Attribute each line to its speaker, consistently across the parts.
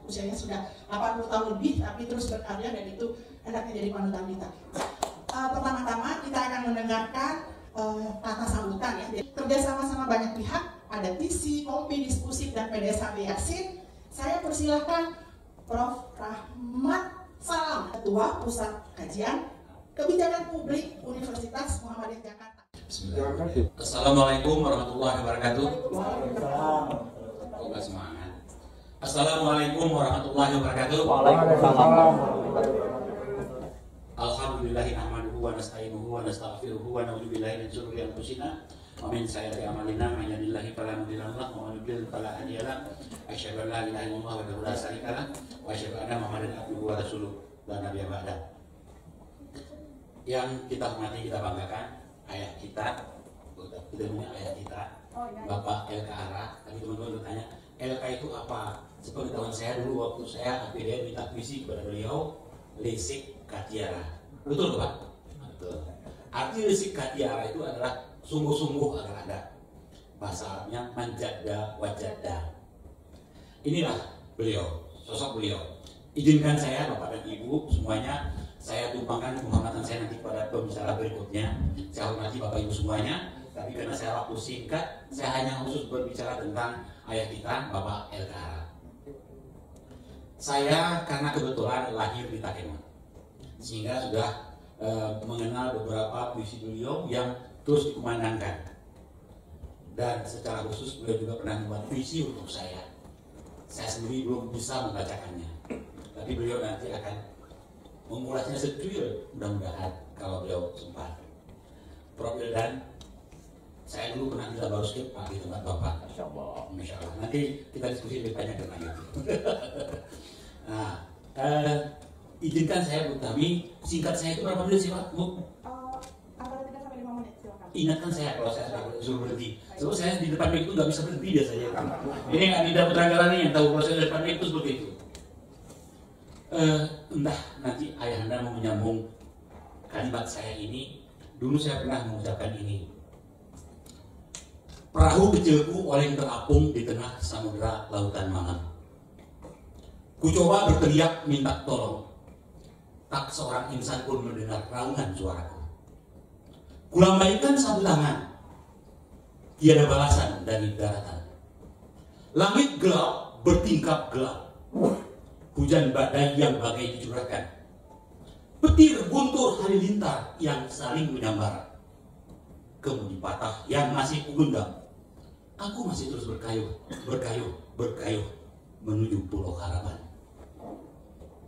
Speaker 1: usianya sudah 80 tahun lebih, tapi terus berkarya dan itu hendaknya jadi panutan kita. Pertama-tama kita akan mendengarkan kata sambutan ya. Kerja sama banyak pihak, ada TISI, Kompi, Diskusi, dan PDSHB Yasin. Saya persilahkan Prof. Rahmat Salam, Ketua Pusat Kajian Kebijakan Publik Universitas Muhammadiyah Jakarta.
Speaker 2: Assalamualaikum warahmatullahi wabarakatuh. Semangat. Assalamualaikum warahmatullahi wabarakatuh.
Speaker 3: Waalaikumsalam.
Speaker 2: Alhamdulillahi nahmaduhu wa nasta'inuhu wa nastaghfiruhu wa na'udzu billahi min syururi anfusina wa min sayyiati a'malina may yahdihillahu fala mudilla lahu wa man yudlil fala hadiya lahu. Asyhadu an la ilaha illallah wahdahu la syarika lahu wa asyhadu anna Muhammadan abduhu wa rasuluh la nabiyya ba'da. Yang kita hormati, kita banggakan ayah kita, kita punya ayah kita, Bapak LK Ara. Tapi teman-teman bertanya, LK itu apa? Sepengetahuan saya dulu waktu saya APDN minta puisi kepada beliau, Lisik Katiara. Betul Pak? Betul. Arti Lisik Katiara itu adalah sungguh-sungguh agar ada. Bahasa Arabnya manjada wajada. Inilah beliau, sosok beliau. Izinkan saya Bapak dan Ibu semuanya, saya tumpangkan penghormatan saya nanti pada pembicara berikutnya. Saya hormati Bapak Ibu semuanya, tapi karena saya waktu singkat, saya hanya khusus berbicara tentang ayah kita, Bapak LK Ara. Saya karena kebetulan lahir di Takengon, sehingga sudah mengenal beberapa puisi beliau yang terus dikumandangkan. Dan secara khusus beliau juga pernah membuat puisi untuk saya. Saya sendiri belum bisa membacakannya, tapi beliau nanti akan mengulasnya secuil, mudah-mudahan kalau beliau sempat. Prof. Wildan, saya dulu pernah kita baru skip Pak di tempat Bapak. Masya Allah. Nanti kita diskusi lebih banyak tentang itu. Nah, izinkan saya Bu Tami, singkat saya itu berapa menit sih Pak? Bu?
Speaker 1: Antara 3 sampai 5 menit, silakan.
Speaker 2: Ingatkan saya kalau saya suruh berhenti. Sebab saya di depan mic itu nggak bisa berhenti biasanya. Ini Anida Putragalani yang tahu kalau saya di depan mic itu seperti itu. Entah nanti ayahanda mau menyambung kalimat saya ini. Dulu saya pernah mengucapkan ini. Perahu kecilku oleng terapung di tengah samudera lautan malam. Ku coba berteriak minta tolong. Tak seorang insan pun mendengar raungan suaraku. Kulambaikan satu tangan. Tiada balasan dari daratan. Langit gelap bertingkap gelap. Hujan badai yang bagai dicurahkan. Petir guntur halilintar yang saling menyambar. Kemudi patah yang masih kugenggam. Aku masih terus berkayuh menuju pulau harapan.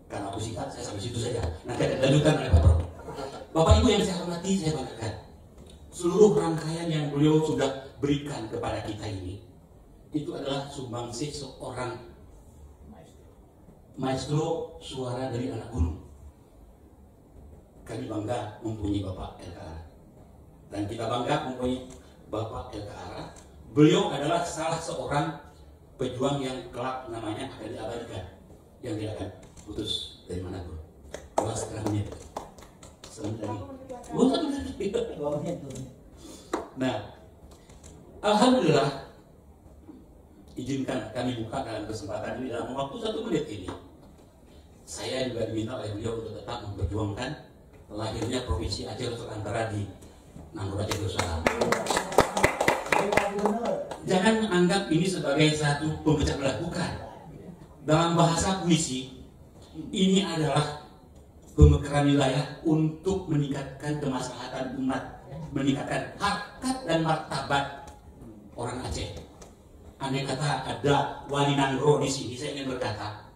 Speaker 2: Karena aku singkat, saya sampai situ saja. Nanti akan dilanjutkan oleh Pak Prof. Bapak Ibu yang saya hormati, saya banggakan. Seluruh rangkaian yang beliau sudah berikan kepada kita ini, itu adalah sumbangsih seorang maestro suara dari anak gunung. Kami bangga mempunyai Bapak LK Ara. Dan kita bangga mempunyai Bapak LK Ara. Beliau adalah salah seorang pejuang yang kelak namanya akan diabadikan, yang tidak akan putus dari mana pun. 2,5 menit. Nah, alhamdulillah, izinkan kami buka dalam kesempatan ini dalam waktu 1 menit ini. Saya juga diminta oleh beliau untuk tetap memperjuangkan lahirnya Provinsi Aceh Nusantara di Nanggroe Aceh Darussalam. Jangan anggap ini sebagai satu pemecah belah, bukan. Dalam bahasa puisi, ini adalah pemekaran wilayah untuk meningkatkan kemaslahatan umat, meningkatkan harkat dan martabat orang Aceh. Andai kata ada Wali Nanggroe di sini, saya ingin berkata,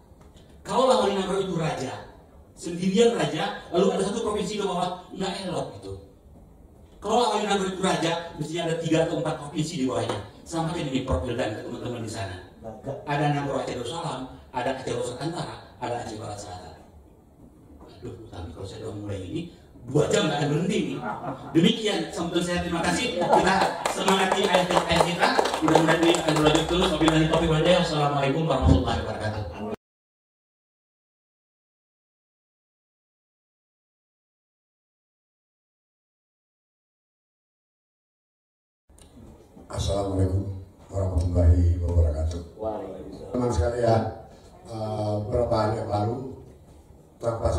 Speaker 2: kalaulah Wali Nanggroe itu raja, sendirian raja, lalu ada satu provinsi di bawah, nggak elok itu. Kalau Wali Nanggroe itu raja, mestinya ada 3 atau 4 provinsi di bawahnya. Sama kayak ini Prof. Wildan ke teman-teman di sana. Ada Nanggroe Aceh Darussalam, ada Aceh Nusantara, ada Aceh Barat Selatan. Aduh, tapi kalau saya udah mulai ini, 2 jam nggak akan berhenti nih. Demikian sambutan saya, terima kasih. Kita semangati ayah kita. Mudah-mudahan ini akan berlanjut terus. Wabillahi taufiq wal hidayah. Wassalamualaikum warahmatullahi wabarakatuh.
Speaker 4: Assalamualaikum warahmatullahi wabarakatuh. Teman sekalian,
Speaker 3: beberapa hari yang lalu tanpa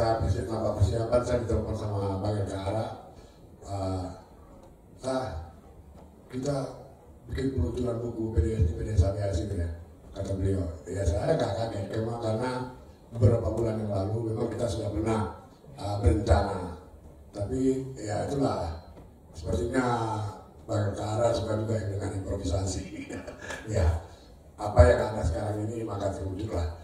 Speaker 3: persiapan saya ditelepon sama Bang Elkara, kita bikin peluncuran buku PDS Aviasi ya, kata beliau. Ya saya agak kaget karena beberapa bulan yang lalu memang kita sudah pernah berencana, tapi ya itulah sepertinya Bang Elkara suka juga yang dengan improvisasi. Ya, apa yang ada sekarang ini maka terwujudlah.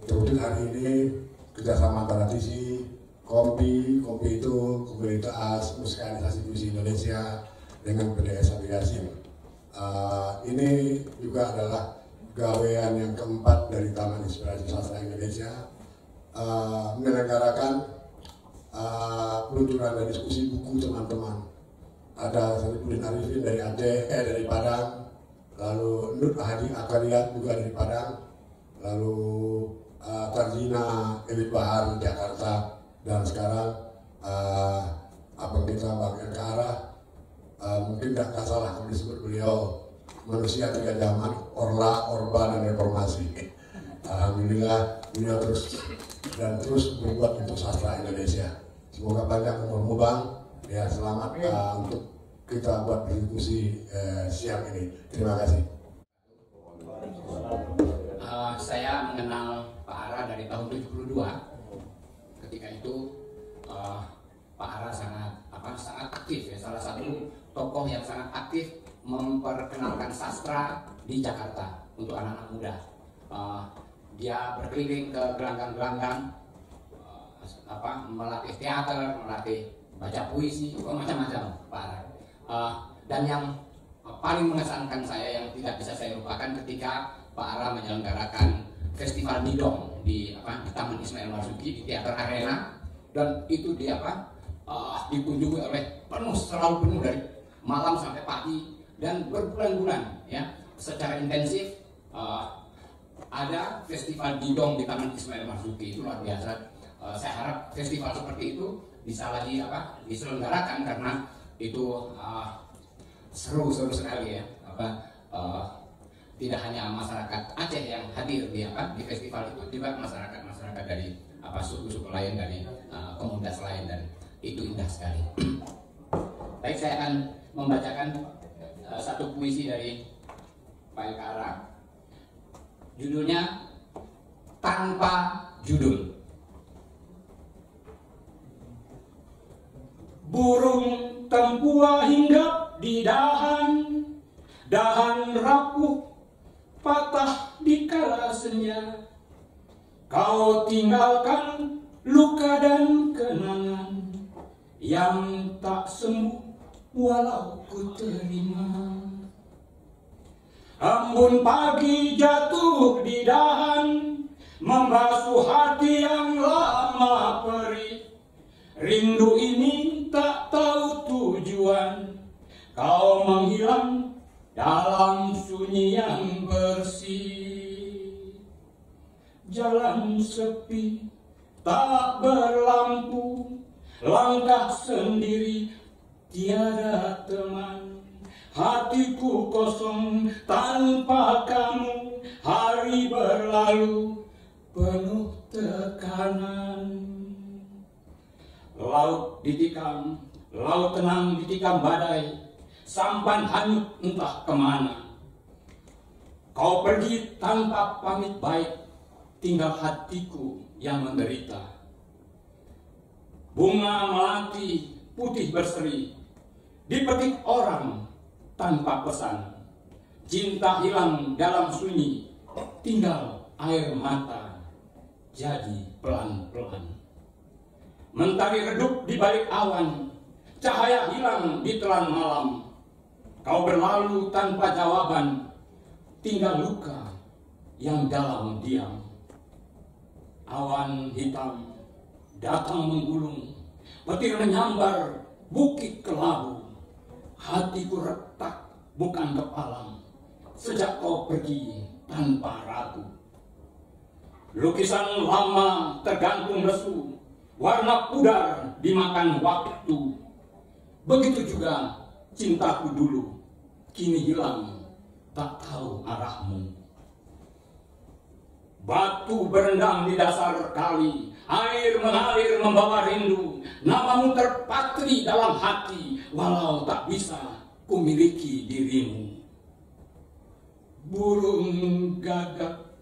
Speaker 3: Terwujud hari ini kerjasama antara TISI, KOMPI itu Komunitas Musikalisasi Puisi Indonesia dengan PDS Aviasi. Ini juga adalah gawean yang keempat dari Taman Inspirasi Sastra Indonesia, menyelenggarakan peluncuran dan diskusi buku teman-teman. Ada Sarifudin Arifin dari Aceh, dari Padang, lalu Nur Hadi Akariat juga dari Padang, lalu Tarjina Elit Bahar di Jakarta, dan sekarang abang kita Bang Elkara, mungkin tidak salah kalau disebut beliau manusia 3 zaman, orba dan reformasi. Alhamdulillah beliau terus berbuat untuk sastra Indonesia. Semoga panjang umurmu Bang, ya selamat untuk kita buat berdiskusi siang ini. Terima kasih.
Speaker 4: Saya mengenal Pak Ara dari tahun 72. Ketika itu Pak Ara sangat aktif ya, salah satu tokoh yang sangat aktif memperkenalkan sastra di Jakarta untuk anak-anak muda. Dia berkeliling ke gelanggang-gelanggang, melatih teater, melatih baca puisi, macam-macam Pak Ara. Dan yang paling mengesankan saya yang tidak bisa saya lupakan ketika Pak Ara menyelenggarakan Festival Nidong di Taman Ismail Marzuki di Teater Arena, dan itu dikunjungi oleh selalu penuh dari malam sampai pagi dan berbulan-bulan ya secara intensif. Ada Festival Nidong di Taman Ismail Marzuki, itu luar biasa. Saya harap festival seperti itu bisa lagi diselenggarakan karena itu seru sekali ya. Tidak hanya masyarakat Aceh yang hadir di festival itu, juga masyarakat dari suku-suku lain, dari komunitas lain, dan itu indah sekali. Baik, saya akan membacakan satu puisi dari Pak Elkara. Judulnya Tanpa Judul. Burung tempua hinggap di dahan rapuh patah di kala senja. Kau tinggalkan luka dan kenangan yang tak sembuh walau ku terima. Embun pagi jatuh di dahan, membasuh hati yang lama perih. Rindu ini tak tahu tujuan, kau menghilang dalam sunyi yang bersih. Jalan sepi tak berlampu, langkah sendiri tiada teman. Hatiku kosong tanpa kamu, hari berlalu penuh tekanan. Laut ditikam, laut tenang ditikam badai, sampan hanyut entah kemana. Kau pergi tanpa pamit baik, tinggal hatiku yang menderita. Bunga melati putih berseri, dipetik orang tanpa pesan. Cinta hilang dalam sunyi, tinggal air mata jadi pelan-pelan. Mentari redup di balik awan, cahaya hilang di telan malam. Kau berlalu tanpa jawaban, tinggal luka yang dalam diam. Awan hitam datang menggulung, petir menyambar bukit kelabu. Hatiku retak bukan kepalang, sejak kau pergi tanpa ragu. Lukisan lama tergantung lesu, warna pudar dimakan waktu. Begitu juga cintaku dulu, kini hilang tak tahu arahmu.
Speaker 5: Batu berendam di dasar kali, air mengalir membawa rindu. Namamu terpatri dalam hati, walau tak bisa kumiliki dirimu. Burung gagak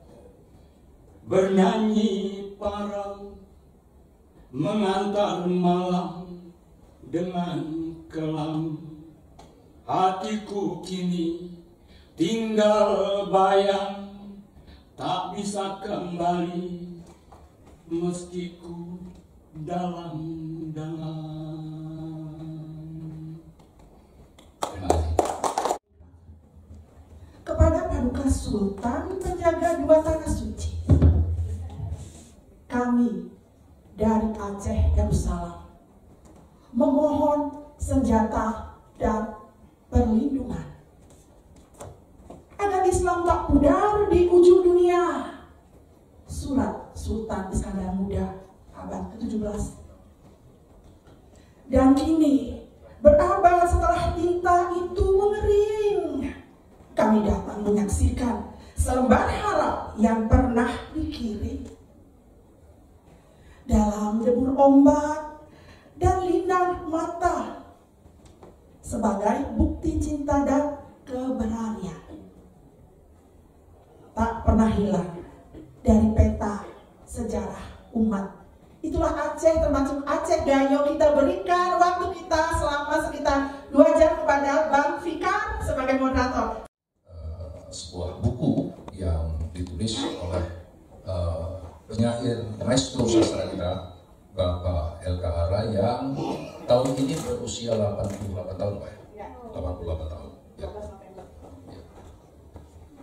Speaker 5: bernyanyi parau, mengantar malam dengan kelam. Hatiku kini tinggal bayang, tak bisa kembali meski ku dalam-dalam.
Speaker 1: Kepada Paduka Sultan penjaga dua tanah suci, kami dari Aceh Darussalam memohon senjata dan perlindungan agar Islam tak pudar di ujung dunia. Surat Sultan Iskandar Muda abad ke-17. Dan kini berabad setelah tinta itu mengering, kami datang menyaksikan selembar harap yang pernah dikirim. Dalam debur ombak dan lindang mata, sebagai bukti cinta dan keberanian, tak pernah hilang dari peta sejarah umat. Itulah Aceh, termasuk Aceh Gayo. Kita berikan waktu kita selama sekitar 2 jam kepada Bang Fikar sebagai moderator.
Speaker 6: Sebuah buku yang ditulis oleh penyair maestro sastra kita, Bapak LK Ara, yang tahun ini berusia 88 tahun, Pak. 88 tahun. Ya.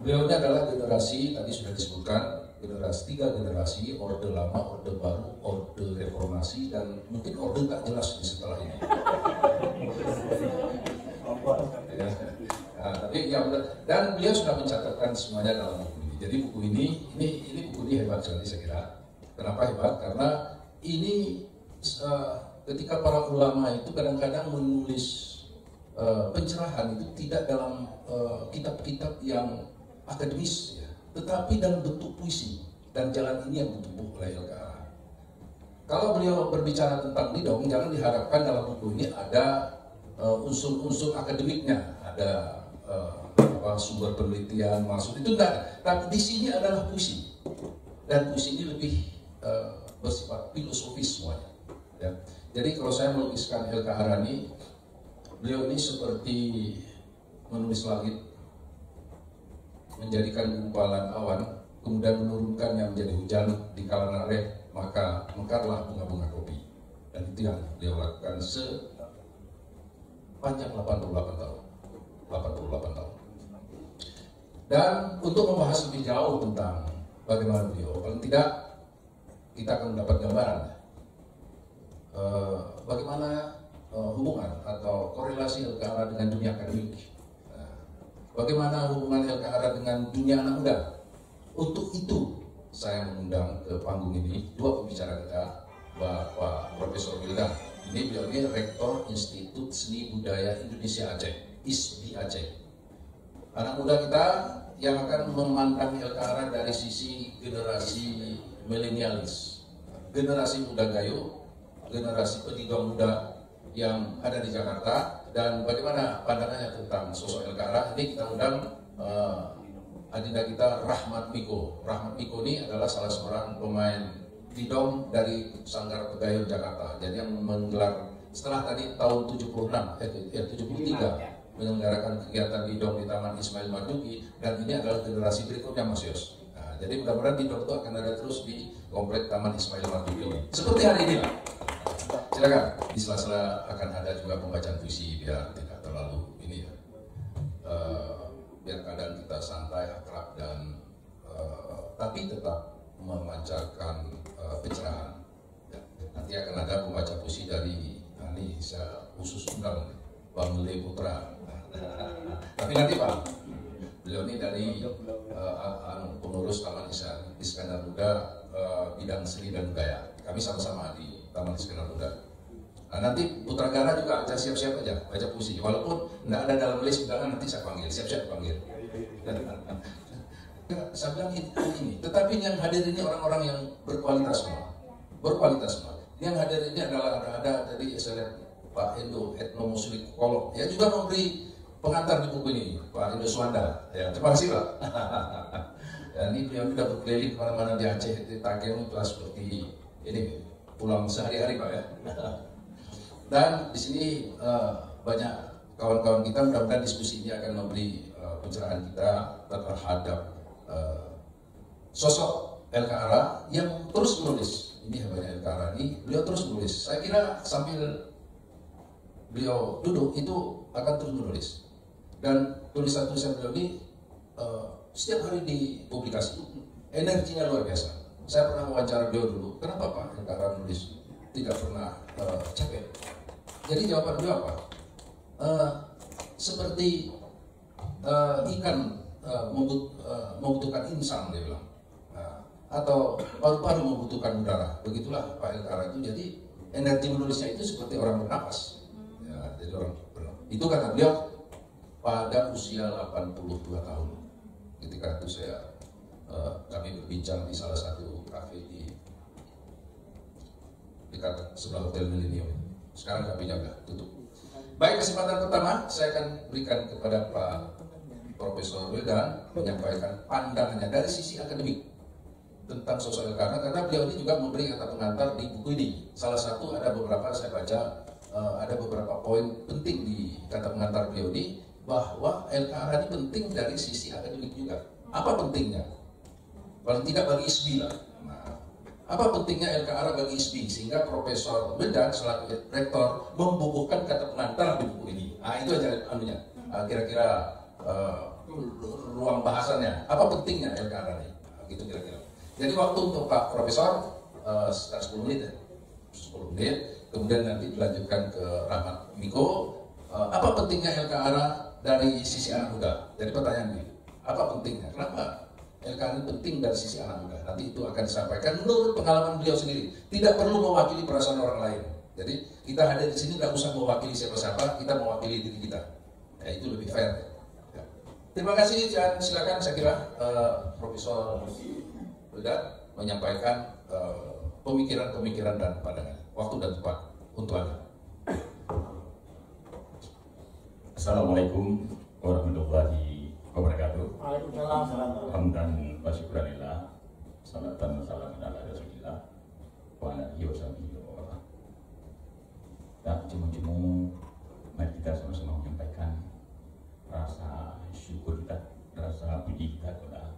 Speaker 6: Beliau ini adalah generasi, tadi sudah disebutkan, generasi 3 generasi, orde lama, orde baru, orde reformasi, dan mungkin orde tak jelas di setelah ini. Ya. Nah, tapi ya, dan beliau sudah mencatatkan semuanya dalam buku ini. Jadi buku ini buku ini hebat sekali saya kira. Kenapa hebat? Karena ini ketika para ulama itu kadang-kadang menulis pencerahan itu tidak dalam kitab-kitab yang akademis, ya, tetapi dalam bentuk puisi, dan jalan ini yang ditempuh oleh LKA. Kalau beliau berbicara tentang Lidong, jangan diharapkan dalam buku ini ada unsur-unsur akademiknya, ada sumber penelitian maksud itu enggak, tapi di sini adalah puisi, dan puisi ini lebih bersifat filosofis semuanya. Ya. Jadi kalau saya melukiskan LK Harani, beliau ini seperti menulis langit, menjadikan gumpalan awan, kemudian menurunkannya menjadi hujan di kalangan areh, maka mekarlah bunga-bunga kopi. Dan itu yang beliau lakukan sepanjang 88 tahun. 88 tahun. Dan untuk membahas lebih jauh tentang bagaimana beliau, paling tidak kita akan mendapat gambaran bagaimana hubungan atau korelasi LKA dengan dunia akademik, bagaimana hubungan LKA dengan dunia anak muda. Untuk itu saya mengundang ke panggung ini dua pembicara kita, Bapak Profesor Wildan. Ini beliau ini Rektor Institut Seni Budaya Indonesia Aceh, ISBI Aceh. Anak muda kita yang akan memandang LKA dari sisi generasi milenialis, generasi muda Gayo, generasi pendidikan muda yang ada di Jakarta, dan bagaimana pandangannya tentang sosok LKA. Ini kita undang adinda kita Rahmat Miko. Rahmat Miko ini adalah salah seorang pemain didom dari Sanggar Pegayo Jakarta. Jadi yang menggelar setelah tadi tahun 73 menyelenggarakan kegiatan didom di Taman Ismail Marzuki, dan ini adalah generasi berikutnya, Mas Yos. Nah, jadi mudah-mudahan didom itu akan ada terus di komplek Taman Ismail Marzuki seperti hari ini lah. Silakan, di sela-sela akan ada juga pembacaan puisi biar tidak terlalu ini ya, biar keadaan kita santai, akrab, dan tapi tetap memancarkan pencerahan. Ya, nanti akan ada pembaca puisi dari ini saya khusus undang Bang Lele Putra. Tapi nanti Pak, beliau ini dari pengurus Taman Iskandar Muda bidang seni dan budaya. Kami sama-sama di Taman Iskandar Muda. Nah, nanti Putra Gara juga aja siap-siap aja baca puisi. Walaupun tidak ada dalam list undangan, nanti saya panggil, siap-siap panggil. Saya bilang ini. Tetapi yang hadir ini orang-orang yang berkualitas semua. Berkualitas semua. Yang hadir ini adalah ada dari saya lihat Pak Endo Etnomuslik Kolok. Ya juga memberi pengantar di buku ini, Pak Endo Suwanda. Ya, terima kasih Pak. Ya, ini beliau sudah berkeliling kemana-mana di Aceh, di Takem, telah seperti ini pulang sehari-hari Pak ya. Dan di sini banyak kawan-kawan kita, mudah-mudahan diskusi ini akan memberi pencerahan kita terhadap sosok LKARA yang terus menulis. Ini hebatnya LKARA ini, beliau terus menulis. Saya kira sambil beliau duduk itu akan terus menulis. Dan tulisan-tulisan beliau ini setiap hari dipublikasi. Energinya luar biasa. Saya pernah wawancara beliau dulu, kenapa Pak LKARA menulis tidak pernah capek? Jadi jawaban beliau apa? Seperti ikan membutuhkan insang, dia bilang, atau paru-paru membutuhkan udara. Begitulah Pak LKARA itu. Jadi energi menulisnya itu seperti orang bernapas. Ya, jadi orang bernapas. Itu kata beliau pada usia 82 tahun. Ketika itu kami berbincang di salah satu kafe di dekat sebelah Hotel Millennium. Sekarang kafenya sudah tutup. Baik, kesempatan pertama saya akan berikan kepada Pak Profesor Wildan menyampaikan pandangannya dari sisi akademik tentang sosok LKARA, karena beliau ini juga memberi kata pengantar di buku ini. Salah satu ada beberapa saya baca, ada beberapa poin penting di kata pengantar beliau ini, bahwa LKARA ini penting dari sisi akademik juga. Apa pentingnya? Paling tidak bagi ISBI lah. Apa pentingnya LKARA bagi ISBI sehingga Profesor Wildan selaku rektor membubuhkan kata pengantar di buku ini. Itu aja anunya. Kira-kira ruang bahasannya. Apa pentingnya LKARA ini? Gitu kira-kira. Jadi waktu untuk Pak Profesor sekitar 10 menit ya. 10 menit. Kemudian nanti dilanjutkan ke Rahmat Miko. Apa pentingnya LKARA dari sisi anak muda? Jadi pertanyaan ini, apa pentingnya? Kenapa LKARA penting dari sisi anak muda? Nanti itu akan disampaikan menurut pengalaman beliau sendiri. Tidak perlu mewakili perasaan orang lain. Jadi kita hadir di sini tidak usah mewakili siapa-siapa, kita mewakili diri kita. Ya, itu lebih fair. Ya. Terima kasih dan silakan saya kira Profesor Wildan menyampaikan pemikiran-pemikiran dan pandangan. Waktu dan tempat untuk Anda.
Speaker 5: Assalamualaikum warahmatullahi wabarakatuh.
Speaker 1: Waalaikumsalam.
Speaker 5: Hamdan wa syukranillah. Salatan wa salamun ala Rasulillah wa ala alihi wa sahbihi wa man. Dan jemu-jemu mari kita sama-sama menyampaikan rasa syukur kita, rasa puji kita kepada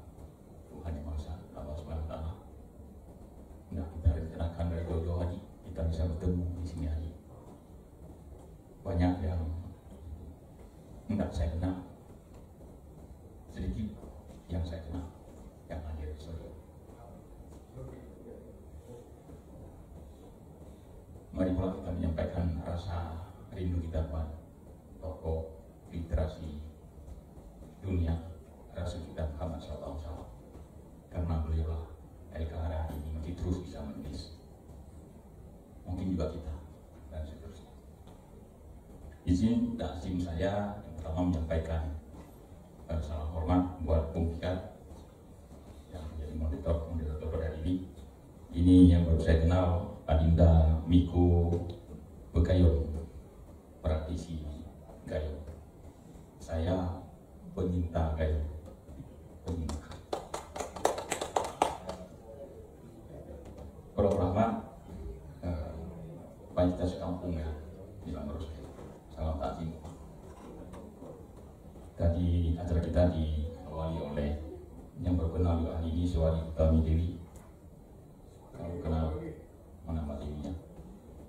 Speaker 5: Tuhan Yang Maha Esa, Allah Subhanahu wa taala. Nah, kita rencanakan dari jauh-jauh hari kita bisa bertemu di sini hari. Banyak yang enggak saya kenal, sedikit yang saya kenal yang hadir di sini. Mari pula kita menyampaikan rasa rindu kita pada tokoh literasi dunia, Rasul kita Muhammad SAW, karena beliaulah LKARA ini masih terus bisa menulis. Mungkin juga kita dan seterusnya. Izin takzim saya yang pertama menyampaikan salam hormat buat Bung Fiat yang menjadi moderator pada hari ini. Ini yang baru saya kenal, Adinda Miko Bekayon, praktisi gayo. Saya penyinta gayo. Prof. Rahmat, Panjita sekampung ya, bilang terus. Salam takzim. Tadi acara kita diawali oleh yang berkenal juga hari ini, Sewadi Utami Dewi. Kalau kenal mana Mbak Dewinya?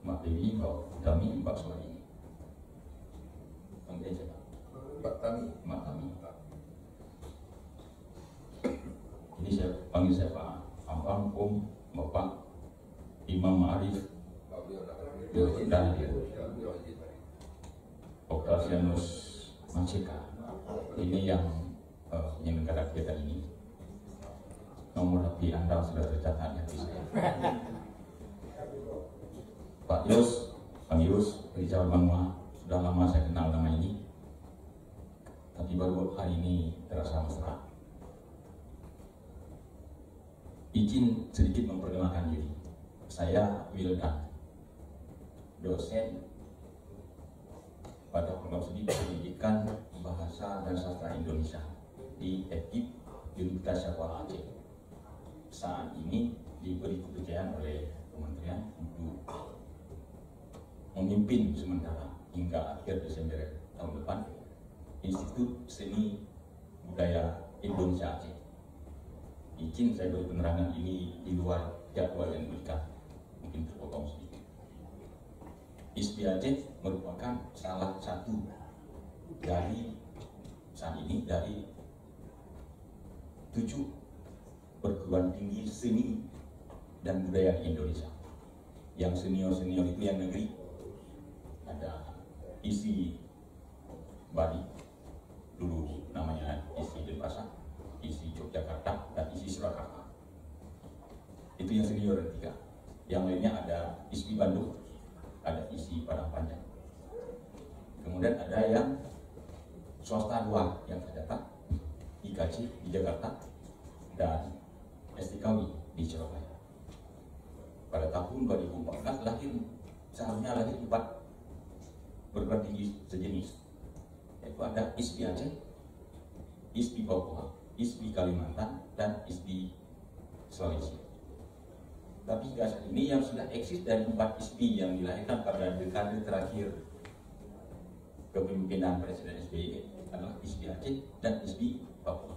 Speaker 5: Mbak Dewi, Mbak Utami, Mbak Sewadi. Panggil siapa?
Speaker 6: Mbak Tami.
Speaker 5: Mbak Tami. Ini saya panggil siapa? Ampang, Om, Bapak, Imam Ma'arif, dan Octavianus Mancika. Ini yang menyelenggarakan kegiatan ini. Nomor HP Anda sudah tercatat di saya. Pak Yus, Bang Yus, Rizal Bangwa, sudah lama saya kenal nama ini, tapi baru hari ini terasa mesra. izin sedikit memperkenalkan diri. Saya Wildan, dosen pada program studi pendidikan bahasa dan sastra Indonesia di FKIP Universitas Syarwal Aceh. Saat ini diberi kepercayaan oleh Kementerian untuk memimpin sementara hingga akhir Desember tahun depan Institut Seni Budaya Indonesia Aceh. Izin saya beri penerangan ini di luar jadwal yang diberikan, mungkin terpotong sedikit. ISBI Aceh merupakan salah satu dari saat ini dari 7 perguruan tinggi seni dan budaya di Indonesia. Yang senior-senior itu yang negeri ada ISI Bali, dulu namanya ISI Denpasar, ISI Yogyakarta, dan ISI Surakarta. Itu yang senior 3. Yang lainnya ada ISBI Bandung, ada ISI Padang Panjang. Kemudian ada yang swasta 2 yang tercatat, IKC di Jakarta dan STKW di Surabaya. Pada tahun 2014 seharusnya lahir 4 perguruan tinggi sejenis, yaitu ada ISBI Aceh, ISBI Papua, ISBI Kalimantan, dan ISBI Sulawesi. Tapi hingga saat ini yang sudah eksis dari 4 ISBI yang dilahirkan pada dekade terakhir kepemimpinan Presiden SBY adalah ISBI Aceh dan ISBI Papua.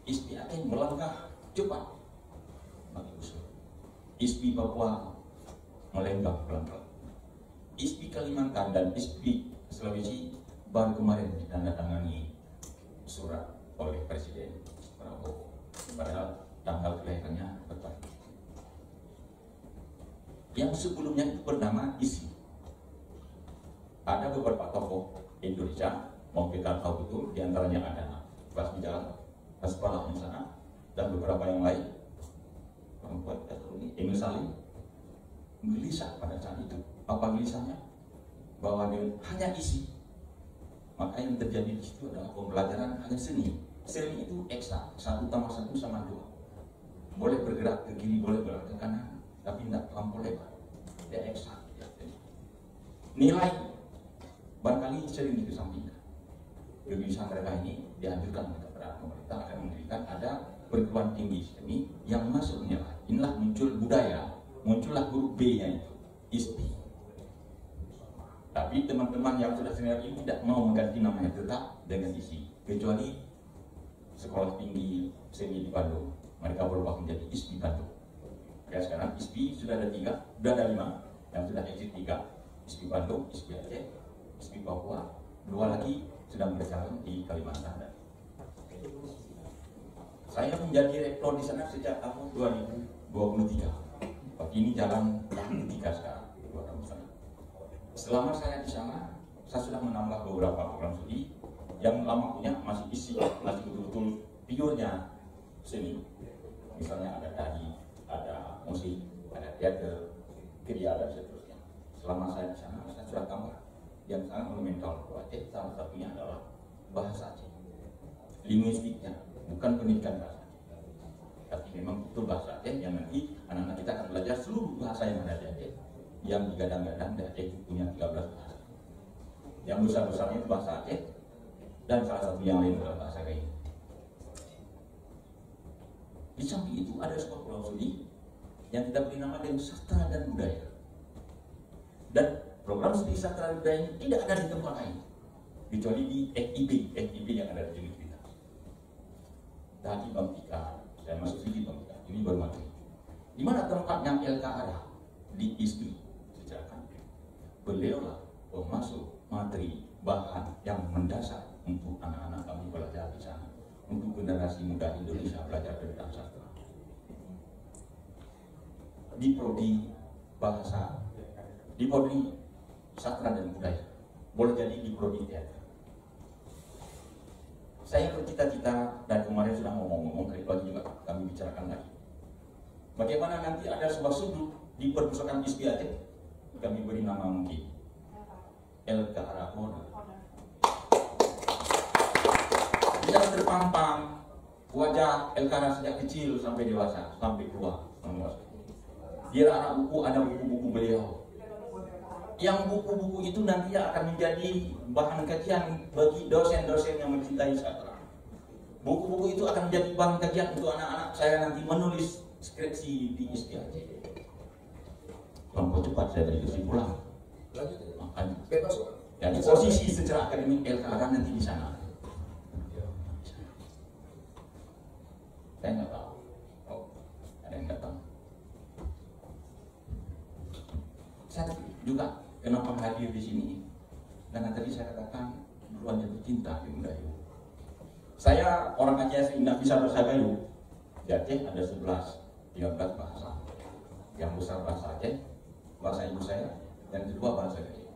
Speaker 5: ISBI Aceh melangkah cepat bagi usul. ISBI Papua melenggang pelan-pelan. ISBI Kalimantan dan ISBI Sulawesi baru kemarin ditandatangani surat oleh Presiden Prabowo, padahal tanggal kelahirannya berbeda. Yang sebelumnya itu bernama ISI. Ada beberapa tokoh Indonesia, mau kita tahu betul, diantaranya ada Bas Bijal, Hasbullah Insana, dan beberapa yang lain. Perempuan ini Emil Salim gelisah pada saat itu. Apa gelisahnya? Bahwa dia hanya isi. Maka yang terjadi di situ adalah pembelajaran hanya seni. Seni itu eksak, 1 tambah 1 sama 2. Boleh bergerak ke kiri, boleh bergerak ke kanan, tapi tidak terlampau lebar. Dia eksak. Nilai barangkali sering dikesampingkan. Kegelisahan mereka ini dianjurkan kepada pemerintah akan mendirikan ada perguruan tinggi seni yang masuk nilai. Inilah muncul budaya, muncullah huruf B-nya itu, ISBI. Tapi teman-teman yang sudah senior ini tidak mau mengganti namanya, tetap dengan ISI, kecuali sekolah tinggi seni di Bandung, mereka berubah menjadi ISBI Bandung. Kayak sekarang ISBI sudah ada 3, sudah ada 5, yang sudah exit 3, ISBI Bandung, ISBI Aceh, ISBI Papua, 2 lagi sedang berjalan di Kalimantan. Saya menjadi rektor di sana sejak tahun 2023. Pagi ini jalan tahun ketiga sekarang, 2 tahun sana. Selama saya di sana, saya sudah menambah beberapa program studi yang lama punya masih isi, masih betul-betul pure-nya seni. Misalnya ada tari, ada musik, ada teater, kriya, dan seterusnya. Selama saya di sana, saya sudah tambah yang sangat monumental untuk Aceh. Salah satunya adalah bahasa Aceh, linguistiknya, bukan pendidikan bahasa, tapi memang betul bahasa Aceh yang nanti anak-anak kita akan belajar seluruh bahasa yang ada di Aceh. Yang digadang-gadang di Aceh punya 13 bahasa. Yang besar-besarnya itu bahasa Aceh, dan salah satu yang lain adalah bahasa Gayo. Di samping itu ada sebuah program studi yang kita beri nama dengan sastra dan budaya. Dan program studi sastra dan budaya ini tidak ada di tempat lain, kecuali di FIB yang ada di universitas. Tadi Bang Tika, saya masuk sedikit Bang Tika, ini baru materi. Di mana tempatnya LK ada? Di ISBI. Beliaulah pemasuk materi bahan yang mendasar untuk anak-anak kami belajar di sana, untuk generasi muda Indonesia belajar tentang sastra. Di prodi bahasa, di prodi sastra dan budaya, boleh jadi di prodi teater. Saya bercita-cita dan kemarin sudah ngomong-ngomong, hari pagi juga kami bicarakan lagi. Bagaimana nanti ada sebuah sudut di perpustakaan ISBI Aceh, kami beri nama mungkin LK Arahona. Tidak terpampang wajah Elkana sejak kecil sampai dewasa, sampai tua. Dia anak buku, ada buku-buku beliau. Yang buku-buku itu nanti akan menjadi bahan kajian bagi dosen-dosen yang mencintai sastra. Buku-buku itu akan menjadi bahan kajian untuk anak-anak saya nanti menulis skripsi di SPAJ. Terlalu cepat saya dari kursi pulang. Makanya. Jadi posisi secara akademik LKR nanti di sana. Saya nggak tahu. Ada yang nggak tahu. Saya juga kenapa hadir di sini? Karena tadi saya katakan duluan jatuh cinta di Mendayu. Saya orang Aceh tidak bisa bahasa Gayo. Di Aceh ada 13 bahasa. Yang besar bahasa Aceh, bahasa ibu saya, dan kedua bahasa Gayo.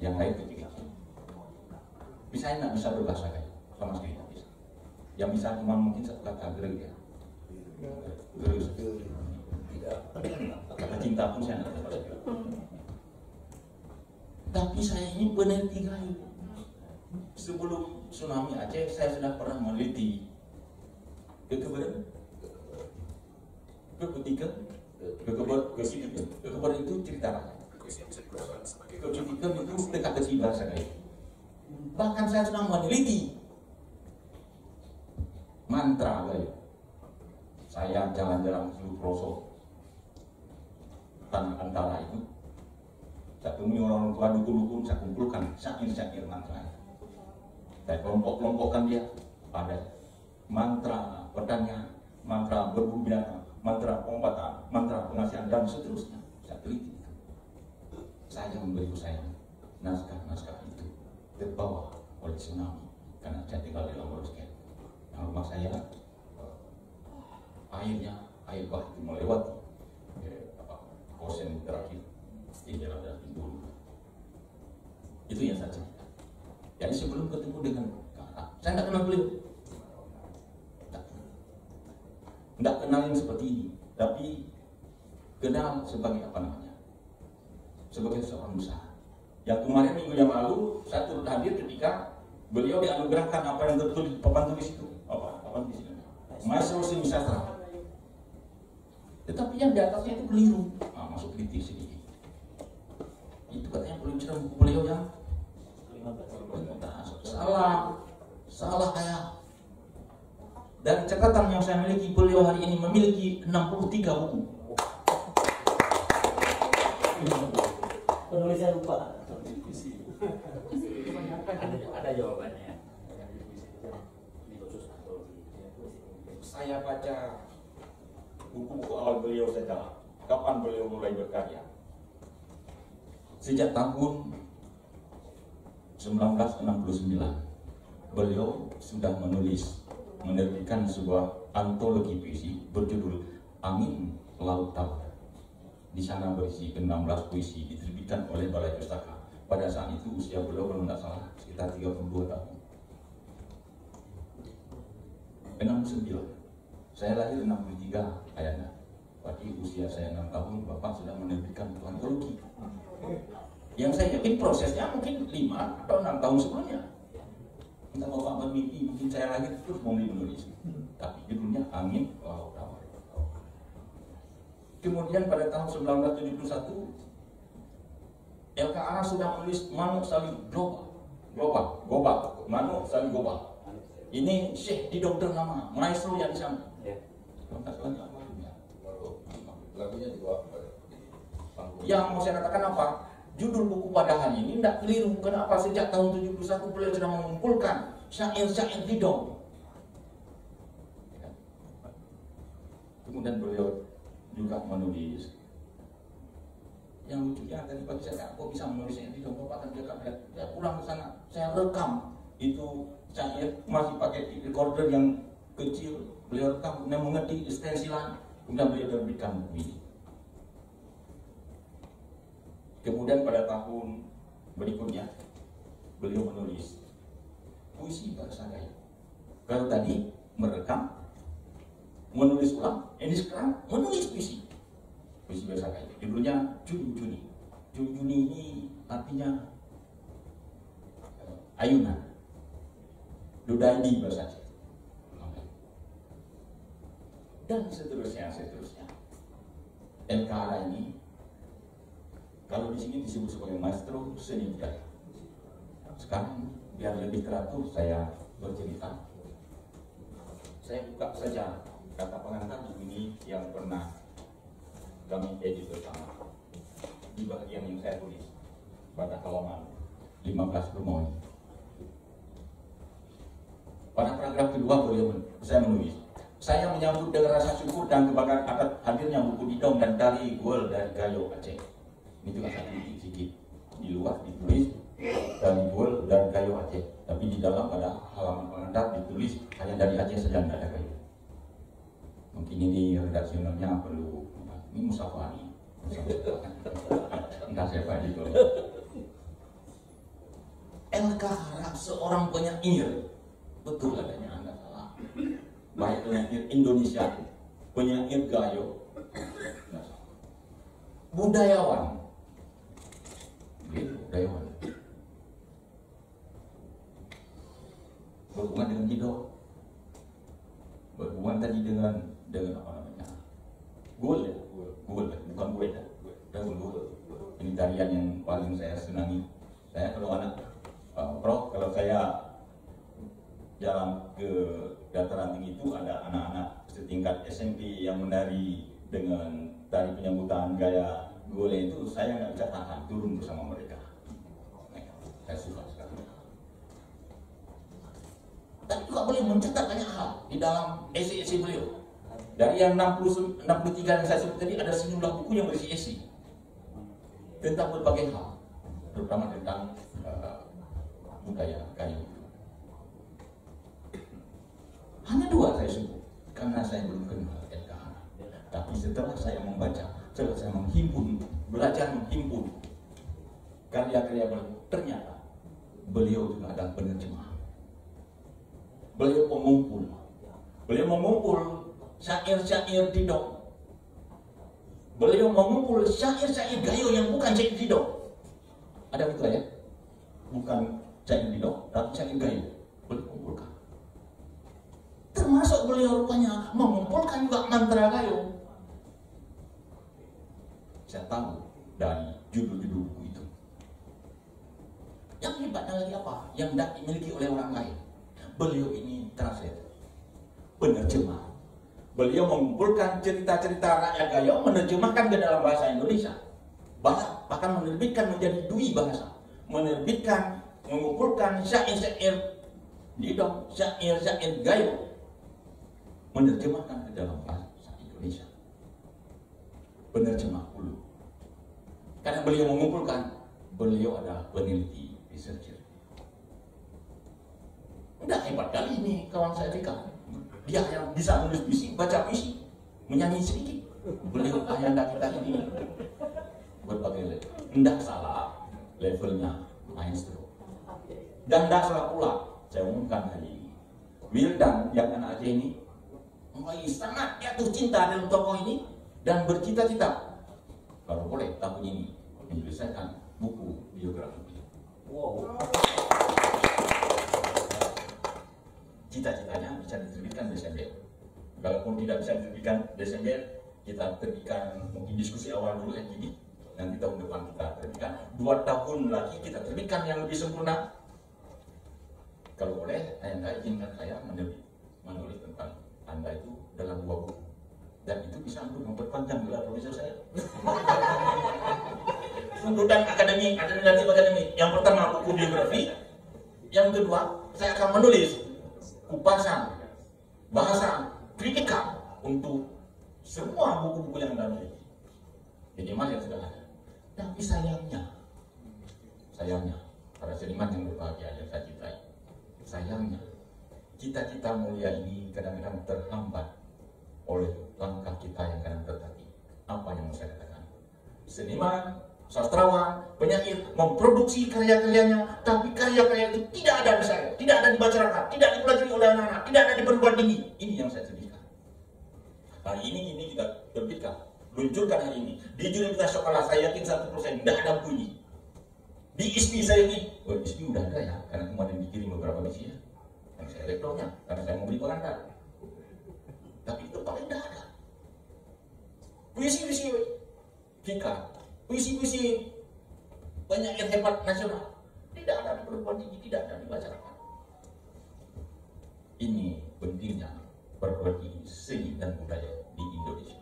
Speaker 5: Yang lain kecil-kecil. Saya tidak bisa berbahasa Gayo, sama sekali tidak bisa. Yang bisa cuma mungkin satu kata gereng ya. Kata cinta pun saya tidak bisa. Tapi saya ini peneliti Gayo. Sebelum tsunami Aceh, saya sudah pernah meneliti kekebalan itu cerita rakyat. Kekebalan itu teka-teki bahasa Gayo. Bahkan saya sudah meneliti mantra Gayo. Saya jalan-jalan ke pelosok tanah antara itu. Saya temui orang tua dukun-dukun, saya kumpulkan syair-syair mantra. Saya kelompok-kelompokkan dia pada mantra pertanian, mantra berburu binatang, mantra pengombatan, mantra pengasihan dan seterusnya. Saya teliti. Saya memberi saya naskah-naskah itu terbawa oleh tsunami karena saya tinggal di Lomborosken. Yang rumah saya air bah itu melewati kosen terakhir di jalan dan timbul. Itu yang saya cerita. Jadi sebelum ketemu dengan kakak, saya tidak kenal beliau. Tidak kenal yang seperti ini, tapi kenal sebagai apa namanya? Sebagai seorang besar. Yang kemarin minggu yang lalu saya turut hadir ketika beliau dianugerahkan apa yang tertulis di papan tulis itu. Papan tulis itu. Maestro Seni Sastra. Tetapi yang di atasnya itu keliru. Masuk kritis sedikit. Itu katanya peluncuran buku beliau yang salah ayah. Dan catatan yang saya miliki, beliau hari ini memiliki 63 buku.
Speaker 7: Penulisnya lupa.
Speaker 2: Ada jawabannya.
Speaker 5: Saya baca buku-buku awal beliau saja. Kapan beliau mulai berkarya? Sejak tahun 1969 beliau sudah menerbitkan sebuah antologi puisi berjudul Angin Laut Tawar. Di sana berisi 16 puisi diterbitkan oleh Balai Pustaka. Pada saat itu usia beliau kalau tidak salah sekitar 32 tahun. 69. Saya lahir 63 ayahnya. Berarti usia saya 6 tahun, Bapak sudah menerbitkan antologi. Yang saya yakin prosesnya mungkin 5 atau 6 tahun sebelumnya. Entah Bapak bermimpi, mungkin saya lahir terus mau menulis. Tapi judulnya Angin Laut Tawar. Kemudian pada tahun 1971, LKA sudah menulis Manuk Salib Global. Manuk Salib Global. Ini Syekh di dokter nama, maestro yang di sana. Yang mau saya katakan apa? Judul buku pada hari ini tidak keliru. Kenapa? Sejak tahun 71 beliau sudah mengumpulkan syair-syair hidung. Kemudian beliau juga menulis. Yang lucunya tadi pagi saya kok bisa menulis syair hidung. Bapak akan cakap, saya pulang ke sana, saya rekam itu syair masih pakai recorder yang kecil. Beliau rekam, mengetik stensilan, kemudian beliau terbitkan buku ini. Kemudian pada tahun berikutnya beliau menulis puisi bahasa Gayo. Kalau tadi merekam, menulis ulang, ini sekarang menulis puisi bahasa Gayo. Judulnya Juni. Juni ini artinya ayunan. Dudadi bahasa Aceh. dan seterusnya. LKA ini kalau di sini disebut sebagai maestro seni budaya. Sekarang biar lebih teratur saya bercerita. Saya buka saja kata pengantar di sini yang pernah kami edit bersama di bagian yang saya tulis pada halaman 15 Permohonan. Pada paragraf kedua saya menulis, saya menyambut dengan rasa syukur dan kebanggaan atas hadirnya buku Didong dan Tari Guel dari Gayo Aceh. Ini juga satu titik sedikit di luar ditulis Tari Guel dari Gayo Aceh, tapi di dalam pada halaman pengantar ditulis hanya dari Aceh saja, tidak ada Gayo. Mungkin ini redaksionalnya perlu, ini musafah nih. Entah siapa itu. LK Harap seorang penyair, betul adanya Anda salah. Baik penyair Indonesia, penyair Gayo, budayawan, budayawan. Berhubungan dengan Didong, berhubungan tadi dengan apa namanya? Gul ya, Gul, bukan gue ya. Ini tarian yang paling saya senangi. Saya kalau anak Prof, kalau saya jalan ke dataran tinggi itu ada anak-anak setingkat SMP yang menari dengan tari penyambutan gaya gole itu, saya nggak bisa tahan turun bersama mereka. Saya suka sekali. Tapi juga boleh mencetak banyak hal di dalam esai-esai beliau. Dari yang 63 yang saya sebut tadi, ada sejumlah buku yang berisi esai tentang berbagai hal, terutama tentang budaya kayu. Hanya 2 saya sebut karena saya belum kenal LKA. Tapi setelah saya membaca, setelah saya menghimpun, belajar menghimpun karya-karya beliau, ternyata beliau juga adalah penerjemah. Beliau pengumpul. Beliau mengumpul syair-syair Didong. Beliau mengumpul syair-syair Gayo yang bukan syair Didong. Ada betul ya? Bukan syair Didong, tapi syair Gayo. Beliau kumpulkan. Termasuk beliau rupanya mengumpulkan juga mantra Gayo. Saya tahu dari judul-judul buku itu. Yang hebatnya lagi apa? Yang tidak dimiliki oleh orang lain. Beliau ini translator, penerjemah. Beliau mengumpulkan cerita-cerita rakyat Gayo, menerjemahkan ke dalam bahasa Indonesia. Bahkan menerbitkan menjadi 2 bahasa. Menerbitkan, mengumpulkan syair-syair Didong, syair-syair Gayo, menerjemahkan ke dalam bahasa Indonesia. Penerjemah dulu. Karena beliau mengumpulkan, beliau adalah peneliti, researcher. Udah hebat kali ini kawan saya Rika. Dia yang bisa menulis puisi, baca puisi, menyanyi sedikit. Beliau ayanda kita ini berbagai level. Tidak salah levelnya maestro. Dan tidak salah pula, saya umumkan hari ini, Wildan yang anak Aceh ini mulai sangat jatuh cinta dalam tokoh ini dan bercita-cita kalau boleh tahun ini menyelesaikan buku biografi. Wow. Cita-citanya bisa diterbitkan Desember. Kalaupun tidak bisa diterbitkan Desember, kita terbitkan mungkin diskusi awal dulu ini. Nanti tahun depan kita terbitkan. 2 tahun lagi kita terbitkan yang lebih sempurna. Kalau boleh, Anda izinkan saya menulis tentang Anda itu dalam 2 buku. Dan itu bisa untuk memperpanjang gelar profesor saya. Tuntutan akademik, akademik. Yang pertama buku biografi. Yang kedua, saya akan menulis kupasan, bahasa, kritika untuk semua buku-buku yang Anda miliki. Minimal yang sudah ada. Tapi sayangnya, para seniman yang berbahagia yang saya cintai, sayangnya, cita-cita mulia ini kadang-kadang terhambat oleh langkah kita yang kadang tertatih. Apa yang mau saya katakan? Seniman, sastrawan, penyair memproduksi karya-karyanya, tapi karya-karya itu tidak ada di saya, tidak ada di masyarakat, tidak dipelajari oleh anak-anak, tidak ada di perguruan tinggi. Ini yang saya sedihkan. Hari ini kita terbitkan, luncurkan hari ini di Universitas Sekolah. Saya yakin 100% tidak ada bunyi. Di ISPI saya ini, ISPI udah ada ya, karena kemarin dikirim beberapa misi ya. Dan saya rektornya, karena saya mau beli pengantar. Tapi itu paling tidak ada. puisi-puisi kita, puisi-puisi banyak yang hebat nasional, tidak ada di perguruan tinggi, tidak ada di masyarakat. Ini pentingnya perguruan tinggi seni dan budaya di Indonesia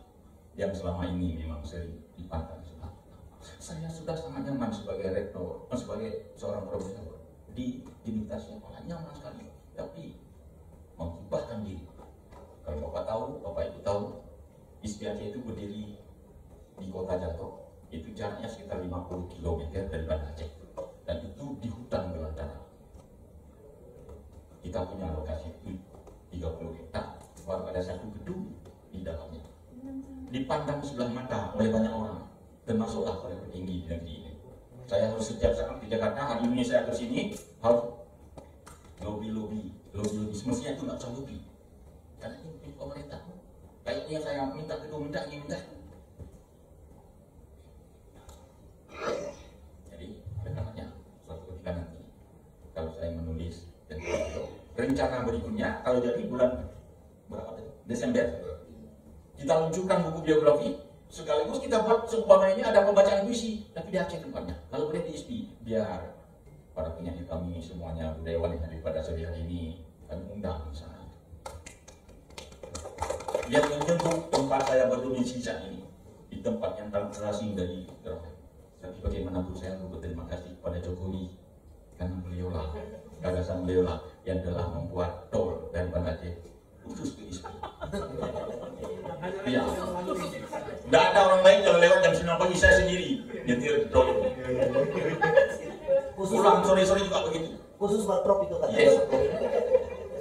Speaker 5: yang selama ini memang sering dipandang sebelah. Saya sudah sangat nyaman sebagai rektor, sebagai seorang profesor di Universitas yang nyaman sekali, tapi mengubahkan diri. Kalau Bapak tahu, Bapak Ibu tahu, ISPAC itu berdiri di Kota Jatok, itu jaraknya sekitar 50 km dari Banda Aceh, dan itu di hutan belantara. Kita punya lokasi itu 30 hektar, baru ada satu gedung di dalamnya. Dipandang sebelah mata oleh banyak orang, termasuklah oleh petinggi di negeri ini. Saya harus setiap saat di Jakarta, hari ini saya ke sini harus lobby. Semestinya itu nggak usah lobby, karena ini milik pemerintah. Kayaknya saya minta gedung, minta ini, minta itu. Jadi dengannya suatu ketika nanti kalau saya menulis dan rencana berikutnya, kalau jadi bulan berapa tadi? Desember, kita luncurkan buku biografi, sekaligus kita buat seumpama ini ada pembacaan puisi, tapi di Aceh tempatnya. Kalau boleh di ISPI, biar para penyanyi kami semuanya, budayawan yang ada pada sore hari ini, kami undang di sana. Biar menyentuh tempat saya berdomisili saat ini, di tempat yang terasing dari Gerah. Tapi bagaimanapun saya berterima kasih kepada Jokowi, karena beliaulah, gagasan beliaulah yang telah membuat tol dari Banda Aceh khusus ke ISPI. Iya. Tidak ada orang lain kalau lewat jam 9 pagi, saya sendiri nyetir tol itu. Pulang sore-sore juga begitu.
Speaker 7: Khusus buat prop itu kan?
Speaker 5: Yes.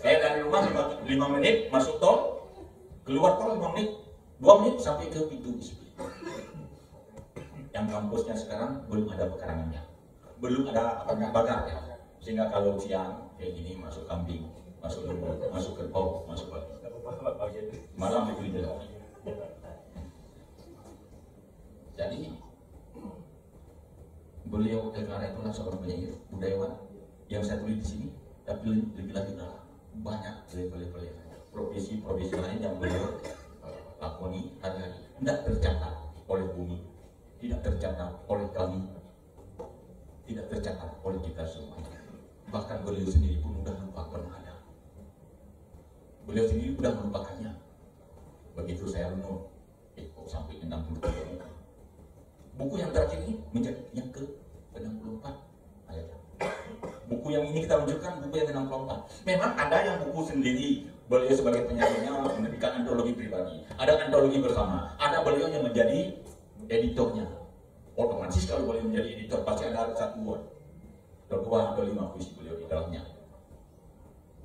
Speaker 5: Saya dari rumah 5 menit masuk tol, keluar tol 5 menit, 2 menit sampai ke pintu ISPI. Yang kampusnya sekarang belum ada pekarangannya, belum ada bakarnya, sehingga kalau siang kayak gini masuk kambing, masuk lembu, masuk kerbau, masuk babi, malam itu di dalam. Jadi beliau negara itulah seorang penyair budayawan yang saya tulis di sini, tapi lebih lagi adalah banyak level-level yang profesi lain yang beliau lakoni hari-hari, tidak tercatat oleh bumi, tidak tercatat oleh kami, tidak tercatat oleh kita semua. Bahkan beliau sendiri pun sudah lupa pernah ada. Beliau sendiri sudah melupakannya. Begitu saya renung, kok sampai 63 buku yang terakhir ini menjadi yang ke-64 ayatnya. Buku yang ini kita luncurkan buku yang ke-64. Memang ada yang buku sendiri, beliau sebagai penyairnya menerbitkan antologi pribadi, ada antologi bersama, ada beliau yang menjadi editornya. Otomatis kalau beliau menjadi editor pasti ada 1, 2 atau 5 puisi beliau di dalamnya.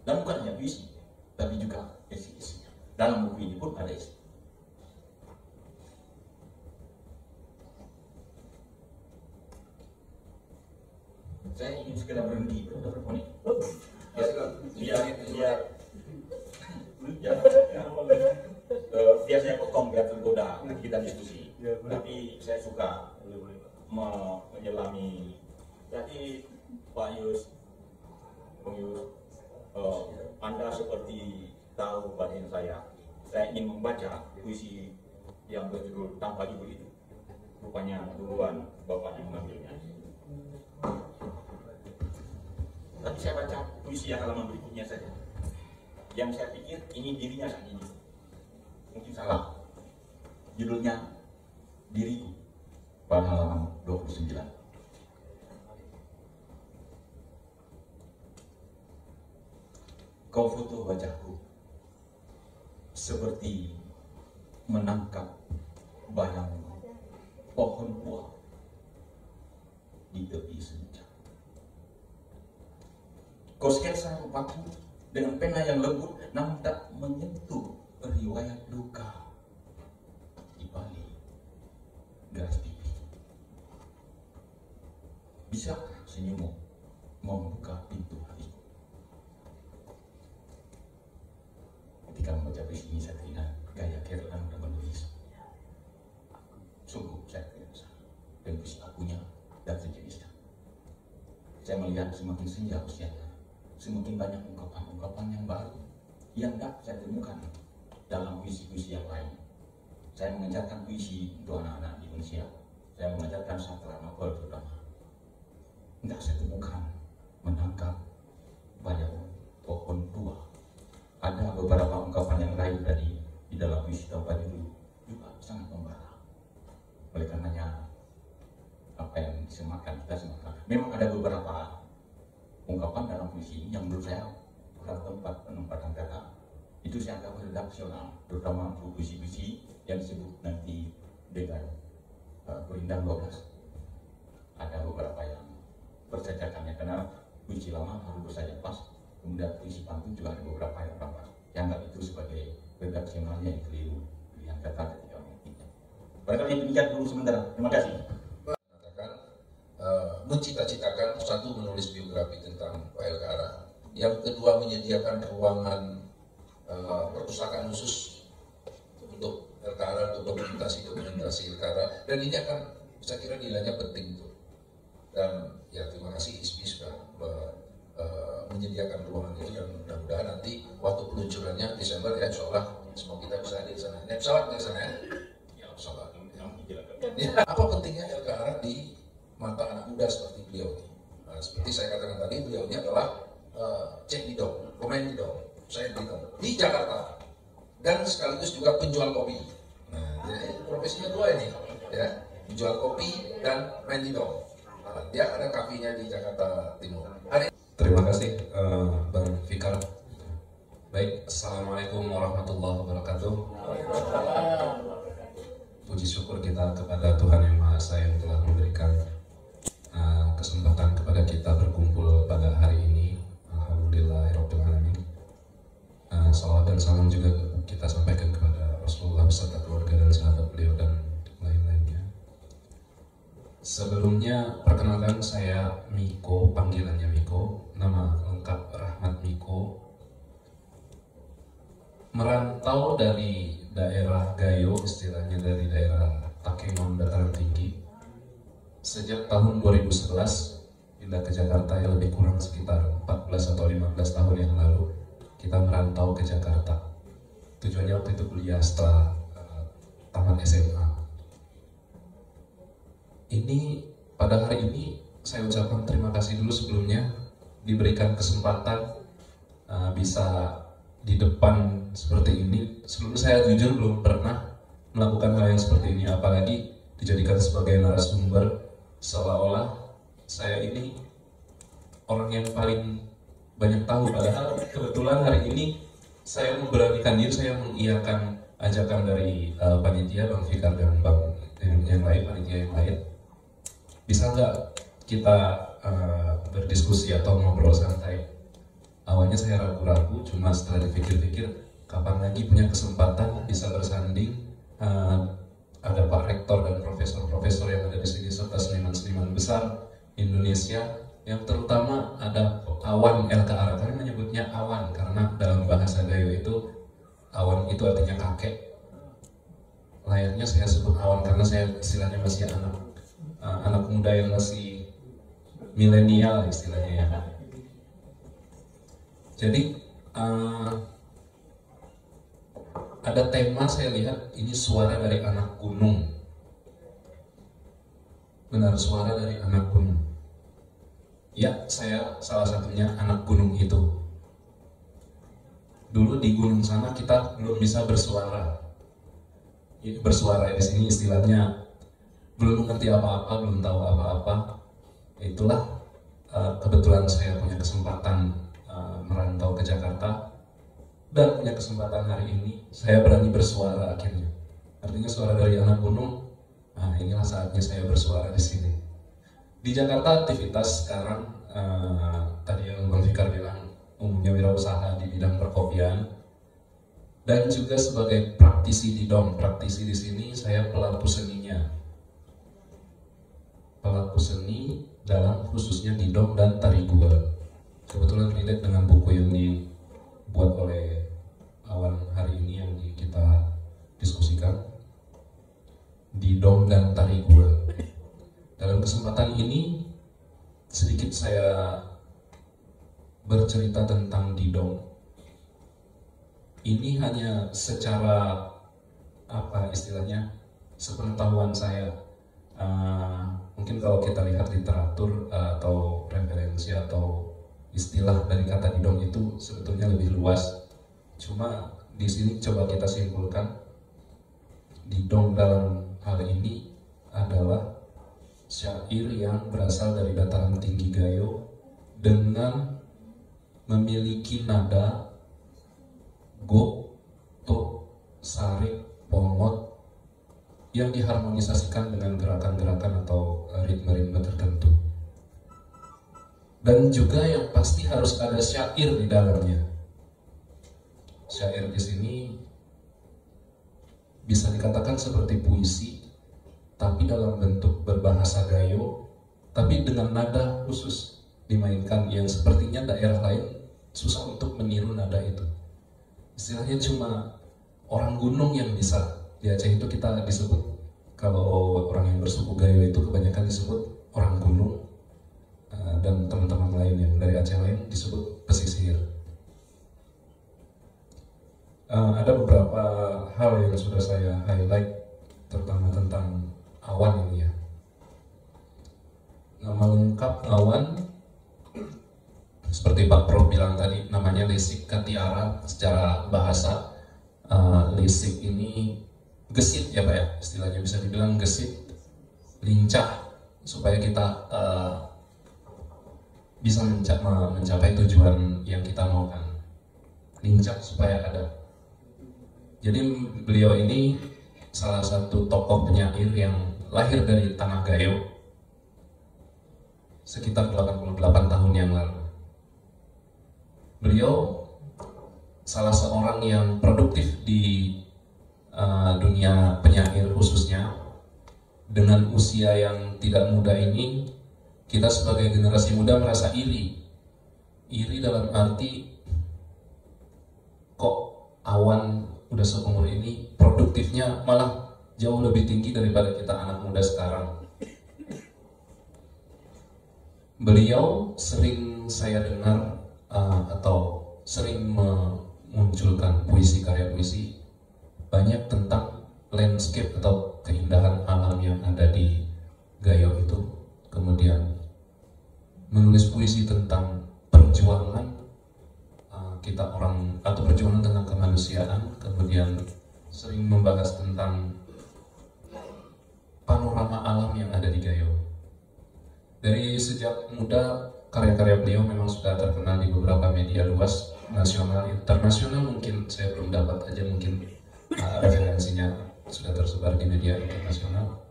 Speaker 5: Dan bukan hanya puisi, tapi juga isi-isinya. Dalam buku ini pun ada isi. Saya ingin segera berhenti, berapa menit? Biar saya potong, biar tergoda, kita diskusi. Tapi saya suka menyelami. Jadi Pak Yus, Bung Yus, Anda seperti tahu batin saya ingin membaca puisi yang berjudul Tanpa Judul itu. Rupanya duluan Bapak yang mengambilnya. Tapi saya baca puisi yang halaman berikutnya saja. Yang saya pikir ini dirinya saat ini. Mungkin salah. Judulnya Diriku, pada halaman 29. Kau foto wajahku seperti menangkap bayang pohon buah di tepi senja. Kau sketsa rupaku dengan pena yang lembut, namun tak menyentuh riwayat duka di balik garis pipi. Bisakah senyummu membuka pintu hatiku? Ketika membaca puisi ini, saya teringat gaya Kerlan dan menulis. Sungguh saya teringat dengan puisi akunya dan sejenisnya. Saya melihat semakin senja usianya, semakin banyak ungkapan-ungkapan yang baru yang tak saya temukan dalam puisi-puisi yang lain. saya mengajarkan puisi untuk anak-anak di Indonesia. Saya mengajarkan sastra novel terutama. Tidak saya temukan menangkap banyak pohon tua. Ada beberapa ungkapan yang lain tadi di dalam puisi Taufan itu juga sangat membara. Oleh karenanya apa yang disematkan kita sematkan. Memang ada beberapa ungkapan dalam puisi yang menurut saya pada tempat penempatan kata itu saya anggap redaksional, terutama untuk puisi-puisi yang disebut nanti dengan Kurindang 12. Ada beberapa yang bercacakannya karena puisi lama harus bersajak pas, kemudian puisi pantun juga ada beberapa yang rampas. Saya anggap itu sebagai redaksionalnya yang keliru pilihan kata ketika mengertinya. Barangkali demikian dulu sementara. Terima kasih.
Speaker 6: Mencita-citakan satu menulis biografi tentang Pak LKR, yang kedua menyediakan ruangan perpustakaan khusus untuk LKR, untuk dokumentasi LKR, dan ini akan saya kira nilainya penting tuh. Dan ya terima kasih ISMI sudah menyediakan ruangan itu, yang mudah-mudahan nanti waktu peluncurannya Desember ya, insya Allah semua kita bisa hadir di sana. Naik pesawat di sana ya? Ya pesawat. Apa pentingnya LKR di mata anak muda seperti beliau ini? Nah, seperti saya katakan tadi, beliau ini adalah cek di dong, pemain di dong, saya di dong di Jakarta, dan sekaligus juga penjual kopi. Nah, jadi profesinya dua ini, ya, penjual kopi dan main di dong. Nah, dia ada kafenya di Jakarta Timur.
Speaker 7: Terima kasih Bang Fikar. Baik, Assalamualaikum warahmatullahi wabarakatuh. Puji syukur kita kepada Tuhan Yang Maha Esa yang telah memberikan kesempatan kepada kita berkumpul pada hari ini. Alhamdulillahirabbil alamin. Salawat dan salam juga kita sampaikan kepada Rasulullah beserta keluarga dan sahabat beliau dan lain-lainnya. Sebelumnya perkenalkan, saya Miko, panggilannya Miko, nama lengkap Rahmat Miko. Merantau dari daerah Gayo, istilahnya dari daerah Takengon, dataran tinggi. Sejak tahun 2011 pindah ke Jakarta, yang lebih kurang sekitar 14 atau 15 tahun yang lalu kita merantau ke Jakarta. Tujuannya waktu itu kuliah setelah tamat SMA. Ini pada hari ini saya ucapkan terima kasih dulu sebelumnya diberikan kesempatan bisa di depan seperti ini. Sebelum saya jujur belum pernah melakukan hal yang seperti ini, apalagi dijadikan sebagai narasumber, seolah-olah saya ini orang yang paling banyak tahu. Padahal kebetulan hari ini saya memberanikan diri, saya mengiyakan ajakan dari panitia Bang Fikar dan Bang yang lain, panitia yang lain. Bisa nggak kita berdiskusi atau ngobrol santai? Awalnya saya ragu-ragu, cuma setelah dipikir-pikir, kapan lagi punya kesempatan bisa bersanding. Ada Pak Rektor dan profesor-profesor yang ada di sini serta seniman-seniman besar Indonesia, yang terutama ada Awan LKR. Kami menyebutnya Awan karena dalam bahasa Gayo itu Awan itu artinya kakek. Layaknya saya sebut Awan karena saya istilahnya masih anak muda yang masih milenial istilahnya ya. Jadi ada tema saya lihat ini suara dari anak gunung. Benar, suara dari anak gunung. Ya, saya salah satunya anak gunung itu. Dulu di gunung sana kita belum bisa bersuara. Bersuara di sini istilahnya belum mengerti apa-apa, belum tahu apa-apa. Itulah kebetulan saya punya kesempatan merantau ke Jakarta. Dan punya kesempatan hari ini, saya berani bersuara akhirnya. Artinya suara dari anak gunung, nah inilah saatnya saya bersuara di sini. Di Jakarta aktivitas sekarang, tadi yang Bang Fikar bilang, umumnya wirausaha di bidang perkopian. Dan juga sebagai praktisi di DOM. Praktisi di sini saya pelaku seninya. Pelaku seni dalam khususnya di DOM dan tari gua. Kebetulan relate dengan buku yang dibuat oleh Awan hari ini yang kita diskusikan, di DOM dan tari gua. Dalam kesempatan ini sedikit saya bercerita tentang di DOM. Ini hanya secara apa istilahnya, sepengetahuan saya, mungkin kalau kita lihat literatur atau referensi atau istilah dari kata didong itu sebetulnya lebih luas. Cuma di sini coba kita simpulkan, didong dalam hal ini adalah syair yang berasal dari dataran tinggi Gayo dengan memiliki nada go, to, sarik, pongot yang diharmonisasikan dengan gerakan-gerakan atau ritme-ritme tertentu. Dan juga yang pasti harus ada syair di dalamnya. Syair di sini bisa dikatakan seperti puisi, tapi dalam bentuk berbahasa Gayo, tapi dengan nada khusus dimainkan yang sepertinya daerah lain susah untuk meniru nada itu. Istilahnya cuma orang gunung yang bisa. Di Aceh itu kita disebut, kalau orang yang bersuku Gayo itu kebanyakan disebut orang gunung, dan teman-teman lain yang dari Aceh lain disebut pesisir. Ada beberapa hal yang sudah saya highlight, terutama tentang awan ini ya. Nama lengkap awan, seperti Pak Prof bilang tadi, namanya lisik katiara. Secara bahasa, lisik ini gesit ya Pak ya, istilahnya bisa dibilang gesit, lincah, supaya kita bisa mencapai tujuan yang kita maukan. Lincah supaya ada. Jadi beliau ini salah satu tokoh penyair yang lahir dari tanah Gayo sekitar 88 tahun yang lalu. Beliau salah seorang yang produktif di dunia penyair khususnya. Dengan usia yang tidak muda ini, kita sebagai generasi muda merasa iri. Iri dalam arti, kok Awan udah seumur ini produktifnya malah jauh lebih tinggi daripada kita anak muda sekarang. Beliau sering saya dengar atau sering memunculkan puisi, karya puisi banyak tentang landscape atau keindahan alam yang ada di Gayo itu. Kemudian menulis puisi tentang perjuangan kita orang, atau perjuangan tentang kemanusiaan. Kemudian sering membahas tentang panorama alam yang ada di Gayo. Dari sejak muda karya-karya beliau memang sudah terkenal di beberapa media luas, nasional, internasional mungkin saya belum dapat aja, mungkin referensinya sudah tersebar di media internasional.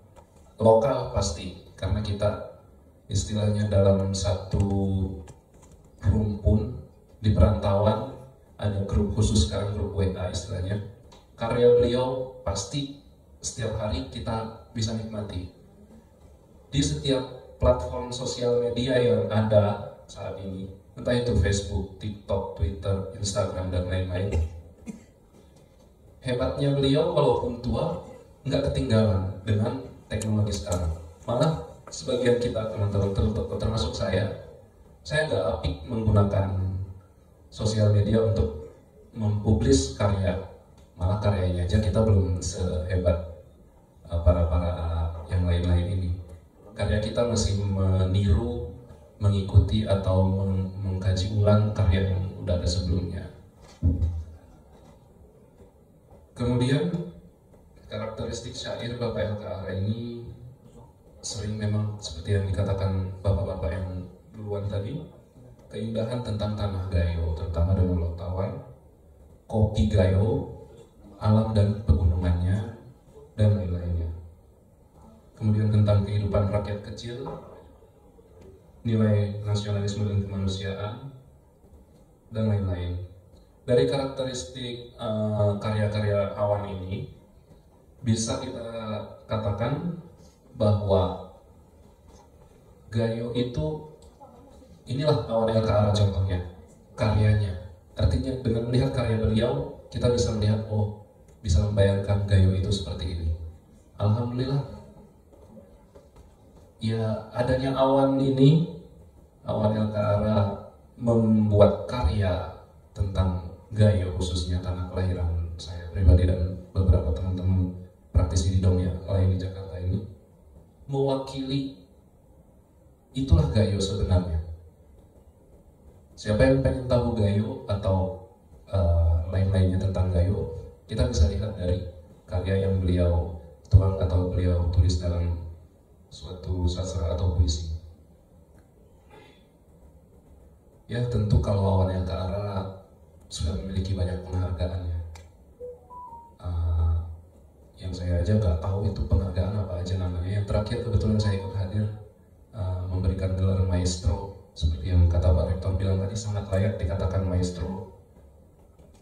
Speaker 7: Lokal pasti, karena kita istilahnya dalam satu rumpun di perantauan ada grup khusus, sekarang grup WA istilahnya. Karya beliau pasti setiap hari kita bisa nikmati di setiap platform sosial media yang ada saat ini, entah itu Facebook, TikTok, Twitter, Instagram, dan lain-lain. Hebatnya beliau walaupun tua nggak ketinggalan dengan teknologi sekarang. Malah sebagian kita teman-teman, termasuk saya nggak apik menggunakan sosial media untuk mempublis karya. Malah karyanya aja kita belum sehebat para yang lain-lain ini. Karya kita masih meniru, mengikuti atau mengkaji ulang karya yang udah ada sebelumnya. Kemudian karakteristik syair Bapak LKR ini sering memang seperti yang dikatakan bapak-bapak yang duluan tadi, keindahan tentang tanah Gayo, terutama Danau Lotawan, kopi Gayo, alam dan pegunungannya, dan lain-lainnya. Kemudian tentang kehidupan rakyat kecil, nilai nasionalisme dan kemanusiaan, dan lain-lain. Dari karakteristik karya-karya Awan ini, bisa kita katakan bahwa Gayo itu, inilah Awan LKR contohnya, karyanya. Artinya dengan melihat karya beliau, kita bisa melihat, oh, bisa membayangkan Gayo itu seperti ini. Alhamdulillah, ya adanya Awan ini, Awan LKR membuat karya tentang Gayo, khususnya tanah kelahiran saya pribadi dan beberapa teman-teman praktisi didong yang lain di Jakarta ini, mewakili itulah Gayo sebenarnya. Siapa yang pengen tahu Gayo atau lain-lainnya tentang Gayo, kita bisa lihat dari karya yang beliau tuang atau beliau tulis dalam suatu sastra atau puisi. Ya tentu kalau Awan yang ke arah sudah memiliki banyak penghargaannya. Yang saya aja nggak tahu itu penghargaan apa aja namanya. Yang terakhir kebetulan saya ikut hadir memberikan gelar maestro, seperti yang kata Pak Rektor bilang tadi, sangat layak dikatakan maestro.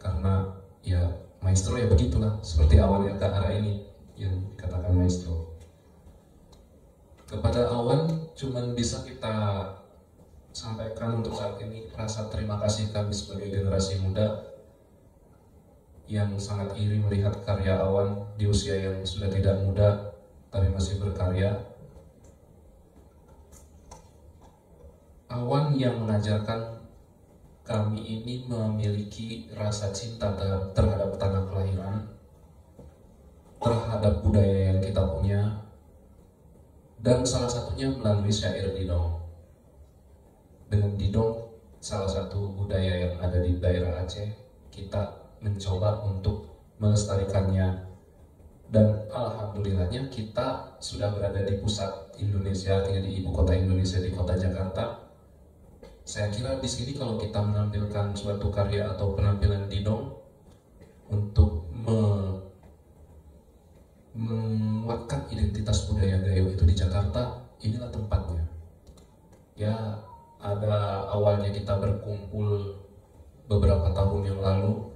Speaker 7: Karena ya maestro ya begitulah, seperti Awan yang ke arah ini yang dikatakan maestro. Kepada Awan cuman bisa kita sampaikan untuk saat ini rasa terima kasih kami sebagai generasi muda yang sangat iri melihat karya Awan di usia yang sudah tidak muda tapi masih berkarya. Awan yang mengajarkan kami ini memiliki rasa cinta terhadap tanah kelahiran, terhadap budaya yang kita punya, dan salah satunya melalui syair didong. Dengan didong, salah satu budaya yang ada di daerah Aceh, kita mencoba untuk melestarikannya, dan alhamdulillahnya kita sudah berada di pusat Indonesia, artinya di ibu kota Indonesia, di kota Jakarta. Saya kira di sini kalau kita menampilkan suatu karya atau penampilan didong untuk menguatkan identitas budaya Gayo itu di Jakarta, inilah tempatnya. Ya, ada awalnya kita berkumpul beberapa tahun yang lalu,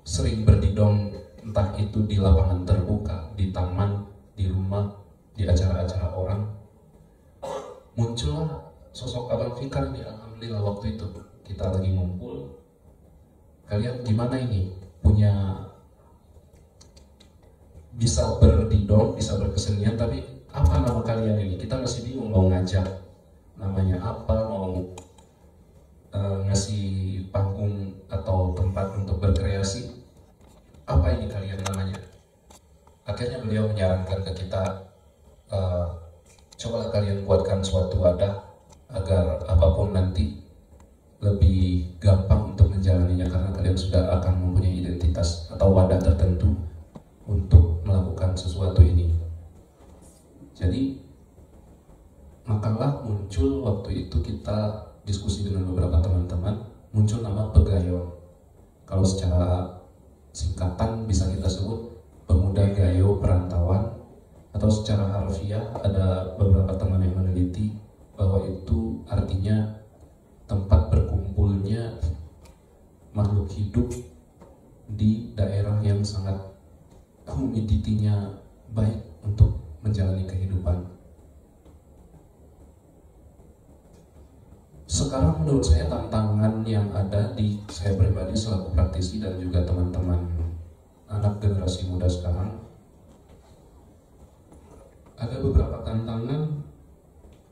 Speaker 7: sering berdidong, entah itu di lapangan terbuka, di taman, di rumah, di acara-acara orang. Muncullah sosok Abang Fikar ini, alhamdulillah waktu itu kita lagi ngumpul. Kalian gimana ini? Punya bisa berdidong, bisa berkesenian, tapi apa nama kalian ini? Kita masih bingung mau ngajak namanya apa, mau ngasih panggung atau tempat untuk berkreasi. Apa ini kalian namanya? Akhirnya beliau menyarankan ke kita, cobalah kalian buatkan suatu wadah agar apapun nanti lebih gampang untuk menjalaninya, karena kalian sudah akan mempunyai identitas atau wadah tertentu untuk melakukan sesuatu ini. Jadi makalah muncul waktu itu, kita diskusi dengan beberapa teman-teman, muncul nama Pegayon. Kalau secara singkatan bisa kita sebut Pemuda Gayo Perantauan, atau secara harfiah ada beberapa teman yang meneliti bahwa itu artinya tempat berkumpulnya makhluk hidup di daerah yang sangat humidity-nya baik untuk menjalani kehidupan. Sekarang menurut saya tantangan yang ada di saya pribadi selaku praktisi dan juga teman-teman anak generasi muda sekarang, ada beberapa tantangan.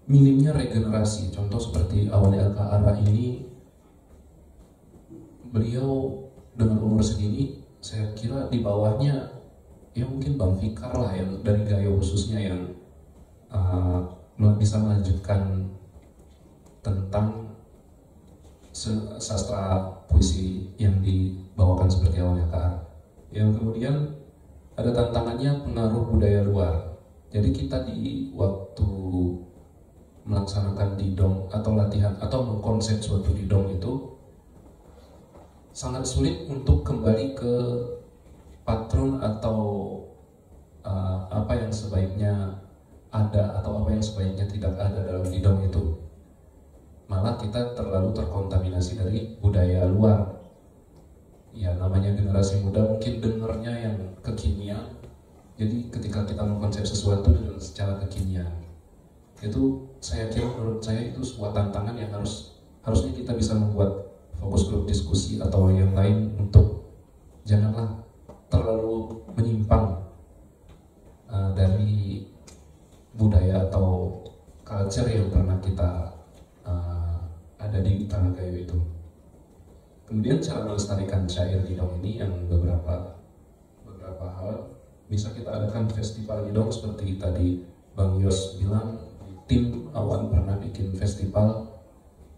Speaker 7: Minimnya regenerasi. Contoh seperti Awan LKARA ini, beliau dengan umur segini, saya kira di bawahnya ya mungkin Bang Fikar lah yang dari Gayo khususnya yang bisa melanjutkan tentang sastra puisi yang dibawakan seperti Awan LKARA. Yang kemudian ada tantangannya pengaruh budaya luar. Jadi kita di waktu melaksanakan didong atau latihan atau mengkonsep suatu didong itu sangat sulit untuk kembali ke patron atau apa yang sebaiknya ada atau apa yang sebaiknya tidak ada dalam didong itu. Malah kita terlalu terkontaminasi dari budaya luar. Ya namanya generasi muda mungkin dengernya yang kekinian. Jadi ketika kita mengkonsep sesuatu dengan secara kekinian, itu saya kira menurut saya itu sebuah tantangan yang harusnya kita bisa membuat fokus grup diskusi atau yang lain untuk janganlah terlalu menyimpang dari budaya atau culture yang pernah kita ada di tanah Gayo itu. Kemudian cara melestarikan syair Didong ini yang beberapa hal, bisa kita adakan festival Didong seperti tadi Bang Yos bilang, tim Awan pernah bikin festival.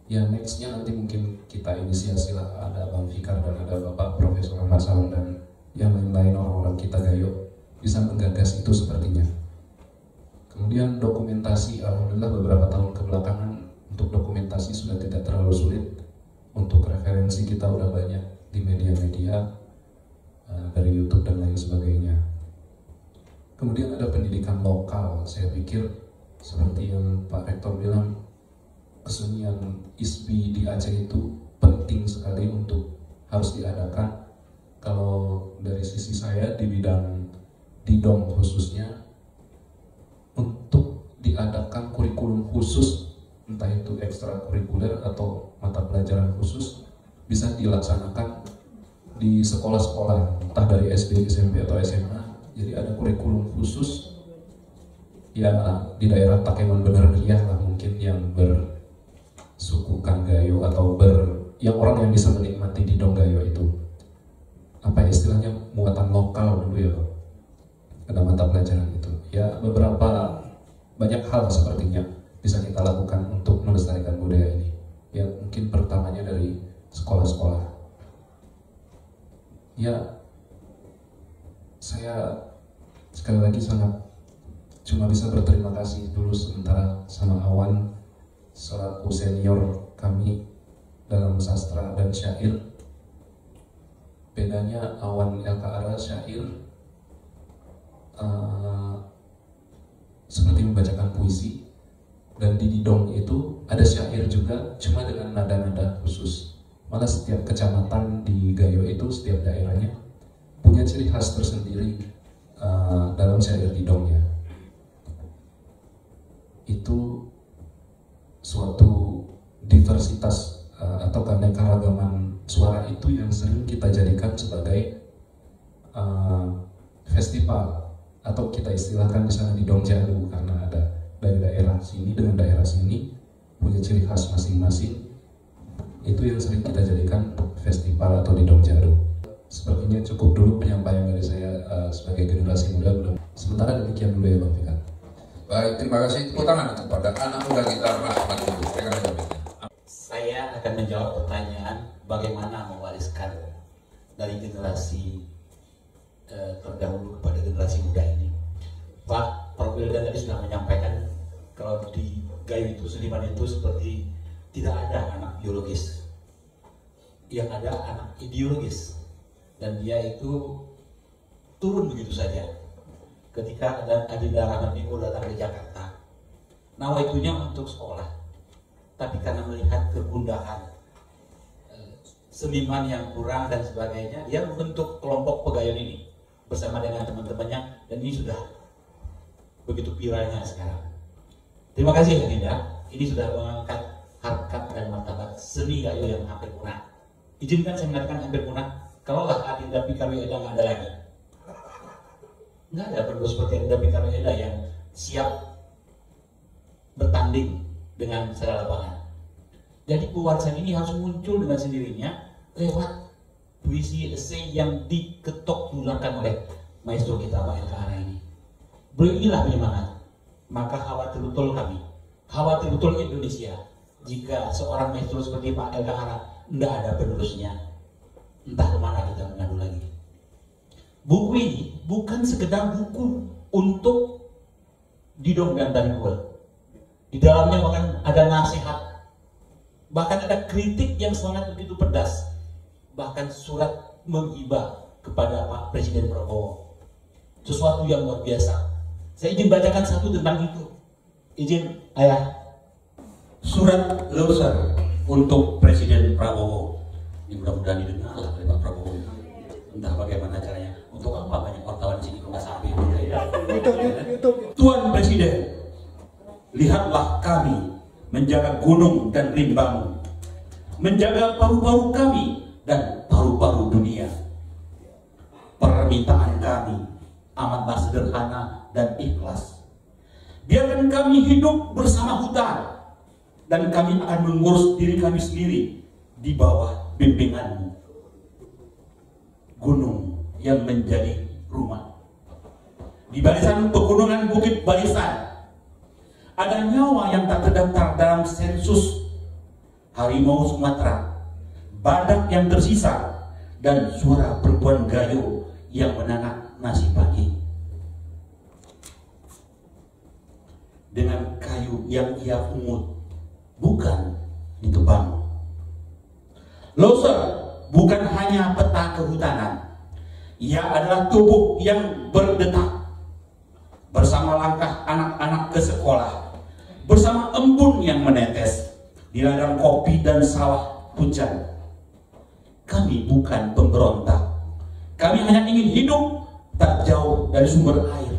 Speaker 7: Ya nextnya nanti mungkin kita inisiasi lah, ada Bang Fikar dan ada Bapak Profesor Ahmad Salam dan yang lain-lain orang-orang kita Gayo bisa menggagas itu sepertinya. Kemudian dokumentasi, alhamdulillah beberapa tahun kebelakangan untuk dokumentasi sudah tidak terlalu sulit. Untuk referensi kita udah banyak di media-media dari YouTube dan lain sebagainya. Kemudian ada pendidikan lokal, saya pikir seperti yang Pak Rektor bilang, kesenian ISBI di Aceh itu penting sekali untuk harus diadakan. Kalau dari sisi saya di bidang Didong khususnya, untuk diadakan kurikulum khusus, entah itu ekstrakurikuler atau mata pelajaran khusus, bisa dilaksanakan di sekolah-sekolah, entah dari SD, SMP atau SMA. Jadi ada kurikulum khusus ya di daerah Takengon Bener Riah lah mungkin yang bersukukan Gayo atau yang orang yang bisa menikmati Didong Gayo itu apa istilahnya muatan lokal dulu ya, ada mata pelajaran itu ya. Beberapa banyak hal sepertinya bisa kita lakukan untuk melestarikan budaya ini ya, mungkin pertamanya dari sekolah-sekolah ya. Saya sekali lagi sangat cuma bisa berterima kasih dulu sementara sama Awan selaku senior kami dalam sastra dan syair. Bedanya Awan LKR syair seperti membacakan puisi, dan di Didong itu ada syair juga cuma dengan nada-nada khusus. Malah setiap kecamatan di Gayo itu setiap daerahnya punya ciri khas tersendiri dalam syair Didongnya. Itu suatu diversitas atau keanekaragaman suara itu yang sering kita jadikan sebagai festival, atau kita istilahkan di sana Didong Jalu, karena ada dari daerah sini dengan daerah sini punya ciri khas masing-masing. Itu yang sering kita jadikan festival atau Didong Jalu. Sepertinya cukup dulu penyampaian dari saya sebagai generasi muda. Sementara demikian dulu ya Bang Fikar.
Speaker 6: Baik, terima kasih. Tepuk tangan kepada anak muda kita Rahmat dulu.
Speaker 2: Saya akan menjawab pertanyaan bagaimana mewariskan dari generasi terdahulu kepada generasi muda ini. Pak Prof. Wildan tadi sudah menyampaikan kalau di Gayo itu seniman itu seperti tidak ada anak biologis, yang ada anak ideologis, dan dia itu turun begitu saja. Ketika ada Adinda Rahmat Niko datang ke Jakarta, nawaitunya untuk sekolah, tapi karena melihat kegundahan seniman yang kurang dan sebagainya, dia membentuk kelompok Pegayon ini bersama dengan teman-temannya, dan ini sudah begitu viralnya sekarang. Terima kasih Adinda, ini sudah mengangkat harkat dan martabat seni Gayo yang hampir punah. Izinkan saya mengatakan hampir punah, kalaulah Adinda Pikarweda nggak ada lagi. Nggak ada penduduk seperti Adinda Pikarweda yang siap bertanding dengan secara lapangan. Jadi pewarisan ini harus muncul dengan sendirinya lewat puisi esai yang diketok bulangkan oleh maestro kita Pak LKR ini. Beliau inilah penyemangat. Maka khawatir betul kami, khawatir betul Indonesia jika seorang maestro seperti Pak LKR tidak ada penerusnya. Entah kemana kita mengadu lagi. Buku ini bukan sekedar buku untuk Didong dan Tanggul. Di dalamnya bahkan ada nasihat, bahkan ada kritik yang sangat begitu pedas, bahkan surat menghibah kepada Pak Presiden Prabowo. Sesuatu yang luar biasa. Saya izin bacakan satu tentang itu. Izin ayah. Surat Loser untuk Presiden Prabowo. Ini mudah-mudahan didengar oleh Pak Prabowo. Entah bagaimana caranya. Untuk apa banyak wartawan di sini kok nggak sampai YouTube. Tuan Presiden, lihatlah kami menjaga gunung dan rimbamu, menjaga paru-paru kami dan paru-paru dunia. Permintaan kami amatlah sederhana dan ikhlas. Biarkan kami hidup bersama hutan, dan kami akan mengurus diri kami sendiri di bawah bimbinganmu. Gunung yang menjadi rumah. Di barisan pegunungan Bukit Barisan ada nyawa yang tak terdaftar dalam sensus. Harimau Sumatera, badak yang tersisa, dan suara perempuan Gayo yang menanak nasi pagi. Dengan kayu yang ia pungut, bukan ditebang. Loser bukan hanya peta kehutanan, ia adalah tubuh yang berdetak. Bersama langkah anak-anak ke sekolah, bersama embun yang menetes di ladang kopi dan sawah hujan. Kami bukan pemberontak. Kami hanya ingin hidup tak jauh dari sumber air,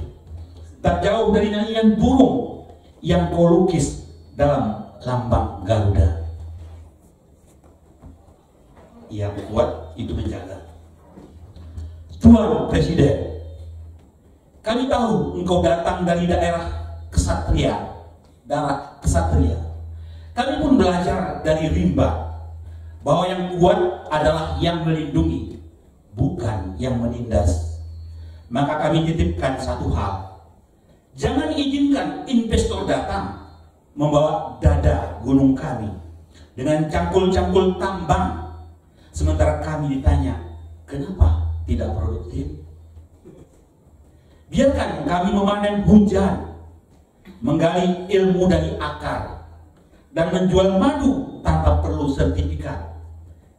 Speaker 2: tak jauh dari nyanyian burung yang kau lukis dalam lambang Garuda. Yang kuat itu menjaga. Tuan Presiden, kami tahu engkau datang dari daerah kesatria, darah kesatria. Kami pun belajar dari rimba bahwa yang kuat adalah yang melindungi, bukan yang menindas. Maka kami titipkan satu hal: jangan izinkan investor datang membawa dada gunung kami dengan cangkul-cangkul tambang, sementara kami ditanya kenapa tidak produktif. Biarkan kami memanen hujan, menggali ilmu dari akar, dan menjual madu tanpa perlu sertifikat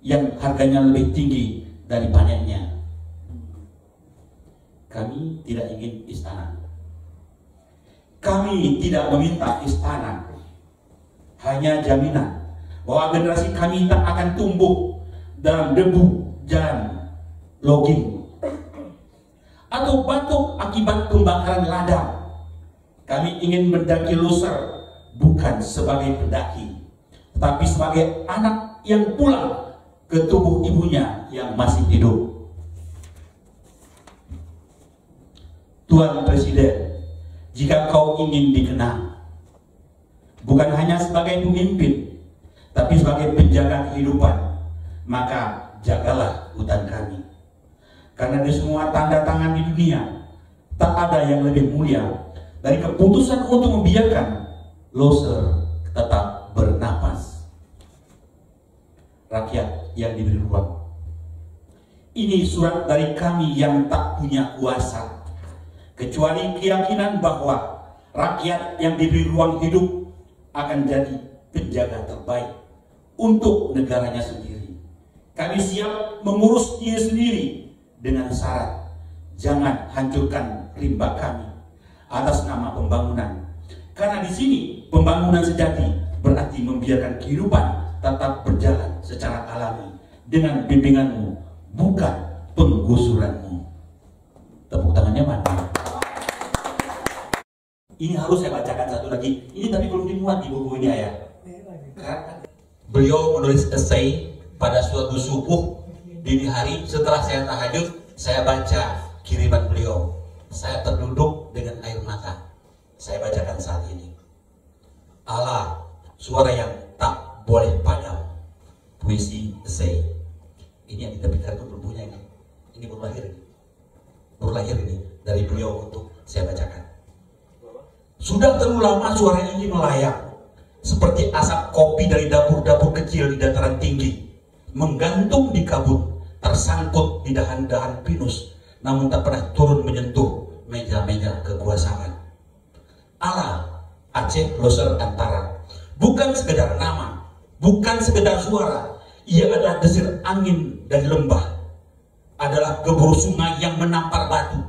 Speaker 2: yang harganya lebih tinggi dari panennya. Kami tidak ingin istana. Kami tidak meminta istana. Hanya jaminan bahwa generasi kami tak akan tumbuh dalam debu jalan logging atau batuk akibat pembakaran ladang. Kami ingin mendaki Loser bukan sebagai pendaki, tapi sebagai anak yang pulang ke tubuh ibunya yang masih hidup. Tuan Presiden, jika kau ingin dikenang bukan hanya sebagai pemimpin, tapi sebagai penjaga kehidupan, maka jagalah hutan kami. Karena di semua tanda tangan di dunia, tak ada yang lebih mulia dari keputusan untuk membiarkan Loser tetap bernapas. Rakyat yang diberi ruang. Ini surat dari kami yang tak punya kuasa, kecuali keyakinan bahwa rakyat yang diberi ruang hidup akan jadi penjaga terbaik untuk negaranya sendiri. Kami siap mengurus diri sendiri dengan syarat jangan hancurkan rimba kami atas nama pembangunan. Karena di sini pembangunan sejati berarti membiarkan kehidupan tetap berjalan secara alami dengan bimbinganmu, bukan penggusuranmu. Tepuk tangannya mana? Ini harus saya bacakan satu lagi. Ini tapi belum dimuat di buku ini ya. Beliau menulis esai pada suatu subuh dini hari setelah saya tahajud. Saya baca kiriman beliau. Saya terduduk dengan air mata. Saya bacakan saat ini. Allah, suara yang tak boleh padam. Puisi esai. Ini yang diterbitkan itu belum punya ini. Ini baru lahir ini. Baru lahir ini dari beliau untuk saya bacakan. Sudah terlalu lama suara ini melayang seperti asap kopi dari dapur-dapur kecil di dataran tinggi, menggantung di kabut, tersangkut di dahan-dahan pinus, namun tak pernah turun menyentuh meja-meja kekuasaan. Allah, Aceh Loser Antara, bukan sekedar nama, bukan sekedar suara. Ia adalah desir angin dari lembah, adalah gebur sungai yang menampar batu,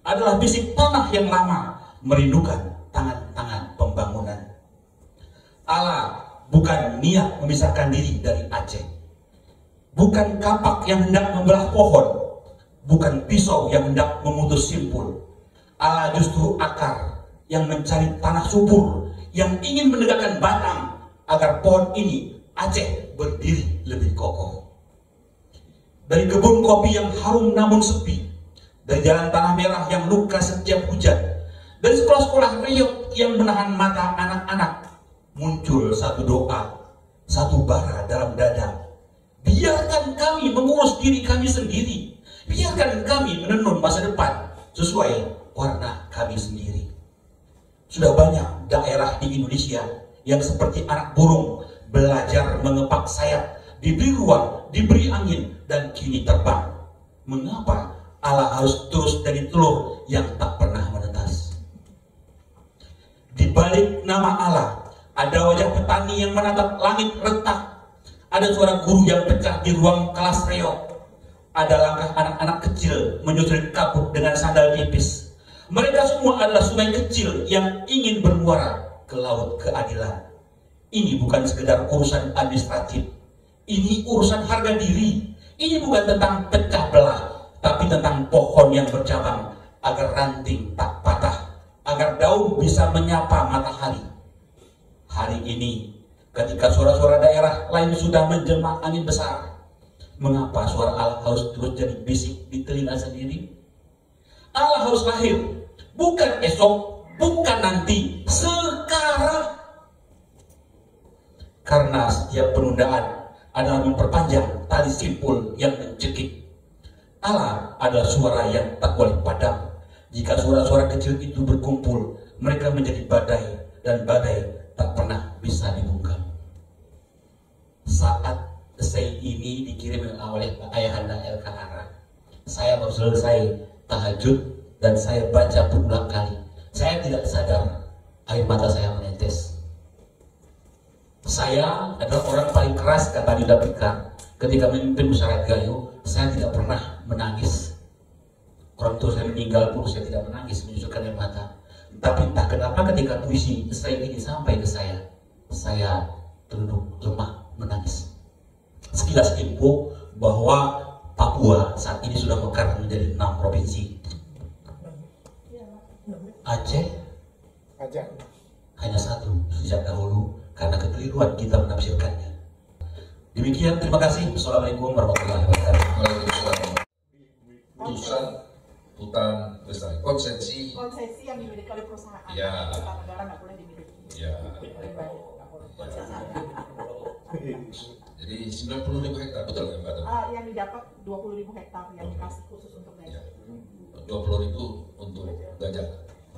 Speaker 2: adalah bisik tanah yang lama merindukan tangan-tangan pembangunan. Allah bukan niat memisahkan diri dari Aceh, bukan kapak yang hendak membelah pohon, bukan pisau yang hendak memutus simpul. Allah justru akar yang mencari tanah subur, yang ingin menegakkan batang agar pohon ini Aceh berdiri lebih kokoh. Dari kebun kopi yang harum namun sepi, dari jalan tanah merah yang luka setiap hujan, dari sekolah-sekolah riuk yang menahan mata anak-anak, muncul satu doa, satu bara dalam dada. Biarkan kami mengurus diri kami sendiri. Biarkan kami menenun masa depan sesuai warna kami sendiri. Sudah banyak daerah di Indonesia yang seperti anak burung belajar mengepak sayap, diberi ruang, diberi angin, dan kini terbang. Mengapa Allah harus terus dari telur yang tak pernah menetas? Di balik nama Allah, ada wajah petani yang menatap langit retak. Ada suara guru yang pecah di ruang kelas reok. Ada langkah anak-anak kecil menyusuri kabut dengan sandal tipis. Mereka semua adalah sungai kecil yang ingin bermuara ke laut keadilan. Ini bukan sekedar urusan administratif. Ini urusan harga diri. Ini bukan tentang pecah belah, tapi tentang pohon yang bercabang agar ranting tak patah, agar daun bisa menyapa matahari. Hari ini, ketika suara-suara daerah lain sudah menjelma angin besar, mengapa suara Allah harus terus jadi bisik di telinga sendiri? Allah harus lahir, bukan esok, bukan nanti, sekarang. Karena setiap penundaan adalah memperpanjang tali simpul yang mencekik. Allah adalah suara yang tak boleh padam. Jika suara-suara kecil itu berkumpul, mereka menjadi badai, dan badai tak pernah bisa dibungkam. Saat esai ini dikirim oleh Ayahanda LK Ara, saya baru selesai tahajud dan saya baca berulang kali. Saya tidak sadar air mata saya menetes. Saya adalah orang paling keras, kata Dinda Pika. Ketika memimpin Musyawarah Gayo, saya tidak pernah menangis. Orang tua saya meninggal pun saya tidak menangis, menyusutkan air mata. Tapi entah kenapa ketika puisi esai ini sampai ke saya tunduk lemah menangis. Sekilas info bahwa Papua saat ini sudah mekar menjadi 6 provinsi. Aceh hanya 1 sejak dahulu karena kekeliruan kita menafsirkannya. Demikian, terima kasih. Assalamualaikum warahmatullahi wabarakatuh.
Speaker 6: Putusan hutan lestari konsesi
Speaker 1: yang dimiliki oleh perusahaan.
Speaker 6: Ya.
Speaker 1: Negara nggak boleh dimiliki.
Speaker 6: ya. Jadi 90.000 hektar, betul nggak Mbak?
Speaker 1: Yang didapat 20.000 hektar yang dikasih khusus untuk gajah.
Speaker 6: Ya. 20.000 untuk gajah.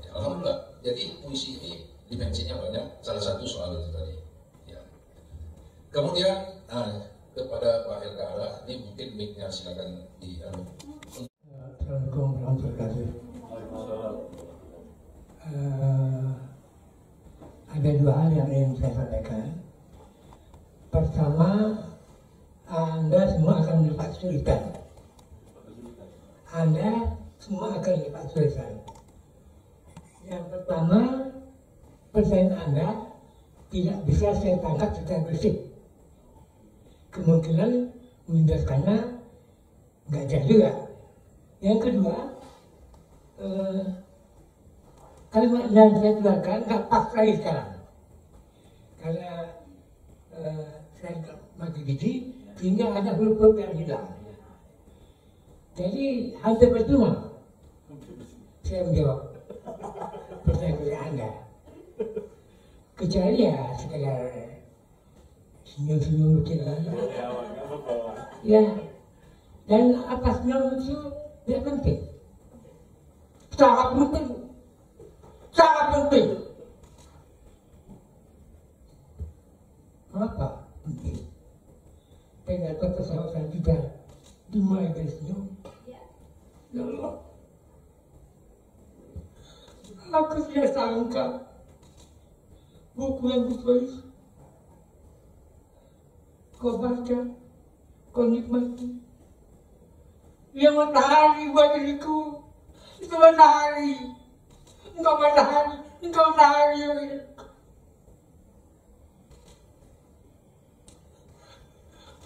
Speaker 6: Ya, alhamdulillah. Jadi puisi ini dimensinya banyak. Salah satu soal itu tadi. Ya. Kemudian kepada Pak LK Ara, ini mungkin mic-nya silakan di.
Speaker 8: Assalamualaikum warahmatullahi wabarakatuh. Ada 2 hal yang ingin saya sampaikan. Pertama, Anda semua akan mendapat kesulitan. Anda semua akan mendapat kesulitan. Yang pertama, pertanyaan Anda tidak bisa saya tangkap secara bersih. Kemungkinan menjelaskannya nggak jelas juga. Yang kedua, kalimat yang saya keluarkan nggak pas lagi sekarang. Karena saya mati gigi, sehingga ada huruf-huruf yang hilang. Jadi hampir percuma saya menjawab pertanyaan Anda. Kecuali ya sekedar senyum-senyum kecil. Ya, dan apa senyum itu tidak penting. Sangat penting. Sangat penting. Kenapa penting? Ternyata persoalan kita dimulai dari senyum. Ya Allah. Aku tidak sangka buku yang ditulis kau baca, kau nikmati. Dia matahari buat diriku. Itu matahari. Engkau matahari. Engkau matahari.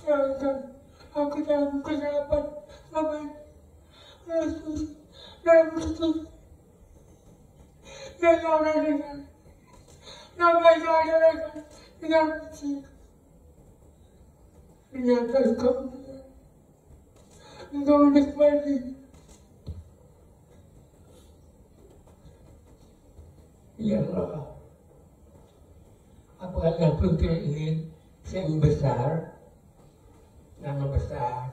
Speaker 8: Jangan. Aku dalam kegelapan. Dalam kesus. Dan orang dengar. Namanya ada dengan kecil. Ternyata engkau menikmati. Ya Allah, apakah pun tidak ingin saya membesar, dan besar.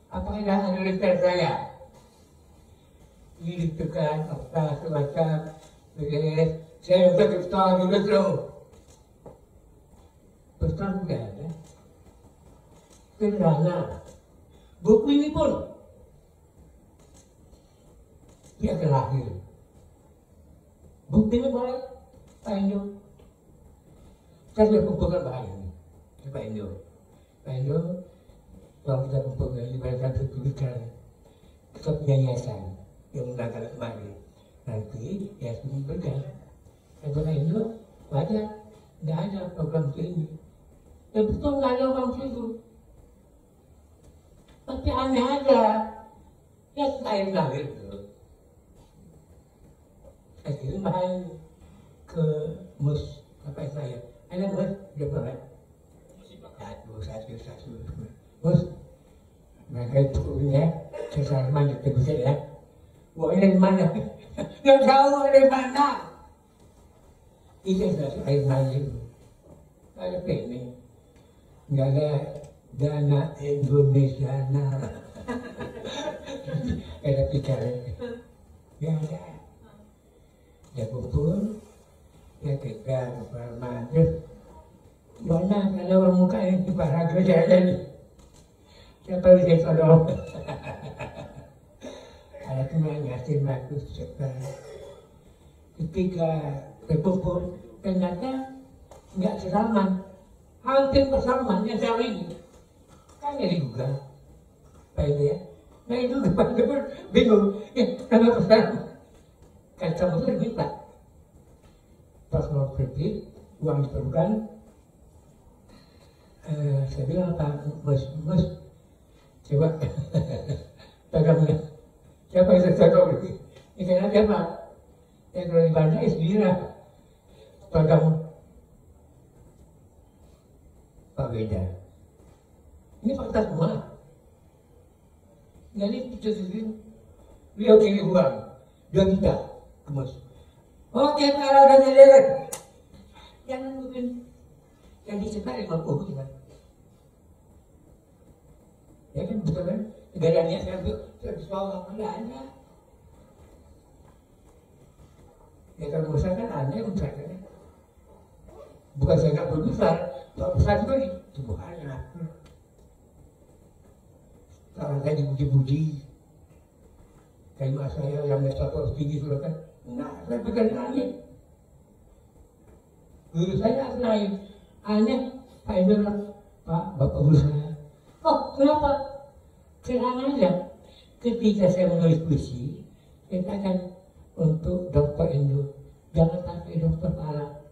Speaker 8: Apakah ada liter saya? Ini ditekan apa semacam beres. Saya udah beritahu juga terus. Pesan tidak ada. Sederhana. Buku ini pun dia terlahir. Buktinya boleh Pak Indo. Saya sudah kumpulkan bahaya ini. Pak Indo. Pak Indo, kalau kita kumpulkan ini pada satu tulisan, kita punya yayasan yang menggunakan kembali. Nanti yayasan bergerak. Pak Indo, wajar. Tidak ada program ini. Ya betul nggak ada orang itu. Tapi aneh aja. Ya saya lahir dulu. Saya kirim bahan ke mus apa saya. Ada mus, dia bilang satu. Mus, mereka itu ya, saya mandi terus ya. Wah ini dari mana? Nggak tahu dari mana. Itu satu air mandi. Ada penny. Nggak ada dana Indonesia ada pikiran ya ada ya kumpul ya kita bermanfaat mana kalau orang muka yang diparah kerja aja nih siapa bisa tolong ada cuma ngasih bagus ketika berkumpul ternyata nggak seraman hampir bersamaan yang saya ini kan jadi juga Pak ini ya. Nah itu depan bingung karena pesan kan kamu tuh minta pas mau pergi uang diperlukan saya bilang apa mas coba pegangnya siapa yang saya tahu ini karena siapa yang kalau di Bandar sendiri pegang Pak Beda. Ini fakta semua. Jadi kita sendiri, beliau kirim uang, 2 juta kemas. Oke, kalau udah dilihat, jangan mungkin yang dicetak 50 juta. Ya kan betul kan? Negaranya saya soal mana ada. Ya kalau besar kan ada yang besar kan. Bukan saya nggak berbesar. Kalau besar juga itu bukannya. Kalau saya dipuji-puji, kayak mas saya yang status tinggi sudah kan, nah saya bukan aneh. Guru saya lain, aneh, Pak Indo Pak Bapak Guru saya. Oh kenapa? Terang aja. Ketika saya menulis puisi, saya katakan untuk Dokter Indo, jangan pakai dokter Arab.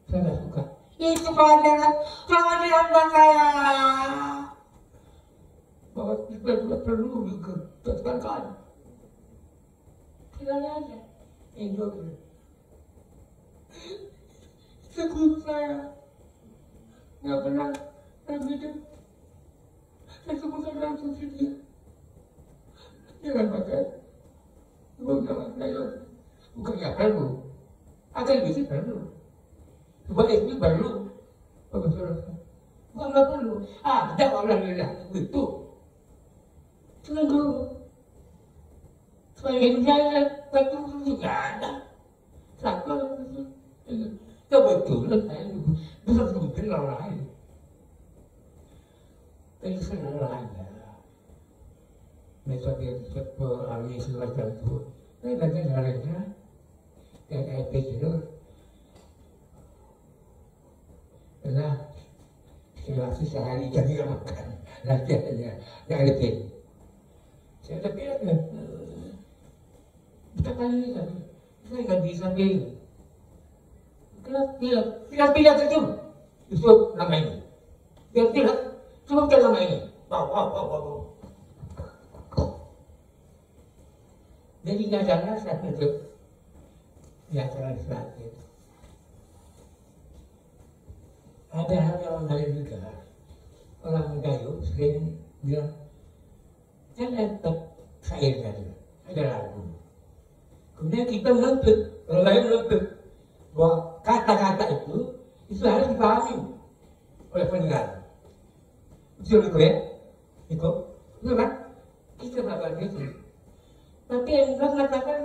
Speaker 8: Saya nggak suka. Itu pelajaran saya. Bahwa kita tidak perlu dikatakan. Tidak ada. Indo. Sebut saya nggak pernah begitu. Saya sebutkan langsung saja. Jangan pakai. Bukan saya. Bukan nggak perlu. Akan bisa perlu. Sebab itu perlu. Bukan nggak perlu. Ada orang yang itu. Tunggu. Selain saya, betul juga ada. Satu kebetulan saya bisa mungkin orang lain. Tapi saya ada. Metode ahli semacam itu. Saya baca caranya. Dan etik itu. Karena situasi sehari jadi makan. Latihannya. Yang etik. Saya tak kira kan. Kita kali kan. Saya nggak bisa pilih. Tidak itu. Itu nama ini. Tidak. Sebutkan nama ini. Wow. Jadi nggak ada rasa untuk ya sakit. Ada hal yang lain juga. Orang Gayo sering bilang, kan ada syair tadi, ada lagu. Kemudian kita menuntut, orang lain menuntut bahwa kata-kata itu harus dipahami oleh pendengar. Betul itu ya? Itu, memang kita melakukan itu. Tapi yang mengatakan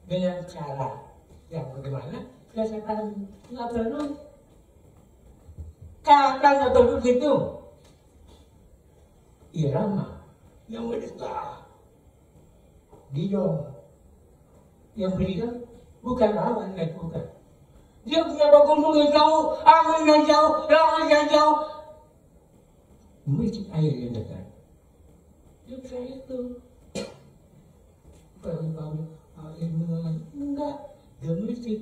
Speaker 8: dengan cara yang bagaimana? Saya katakan nggak perlu. Kakak nggak perlu gitu. Irama yang berdekah. Dia yang berikan bukan lawan dan bukan. Dia punya bagus yang jauh, angin yang jauh, lawan yang jauh. Mesti air yang dekat. Dia bisa itu. Kalau air enggak, dia mesti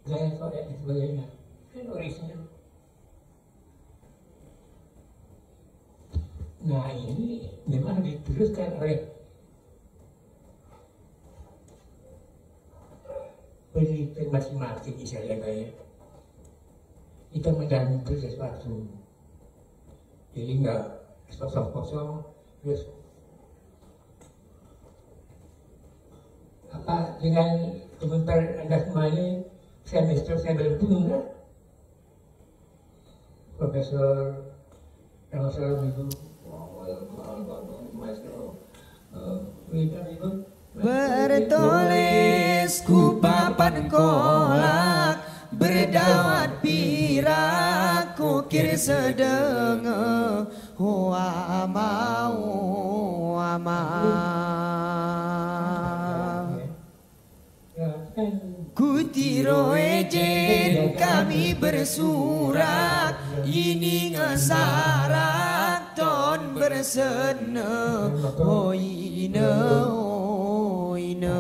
Speaker 8: gaya soal dan sebagainya. Kan original. Nah ini memang diteruskan oleh penelitian masing-masing misalnya kita menjalani sesuatu, jadi nggak kosong-kosong terus apa dengan komentar Anda semuanya semester saya beruntung enggak? Profesor itu
Speaker 9: bertoles ku papan kolak berdawat pirak kukir sedenge hoa mau ama kutiro ejen kami bersurat ini ngesarak ton bersene hoine hoine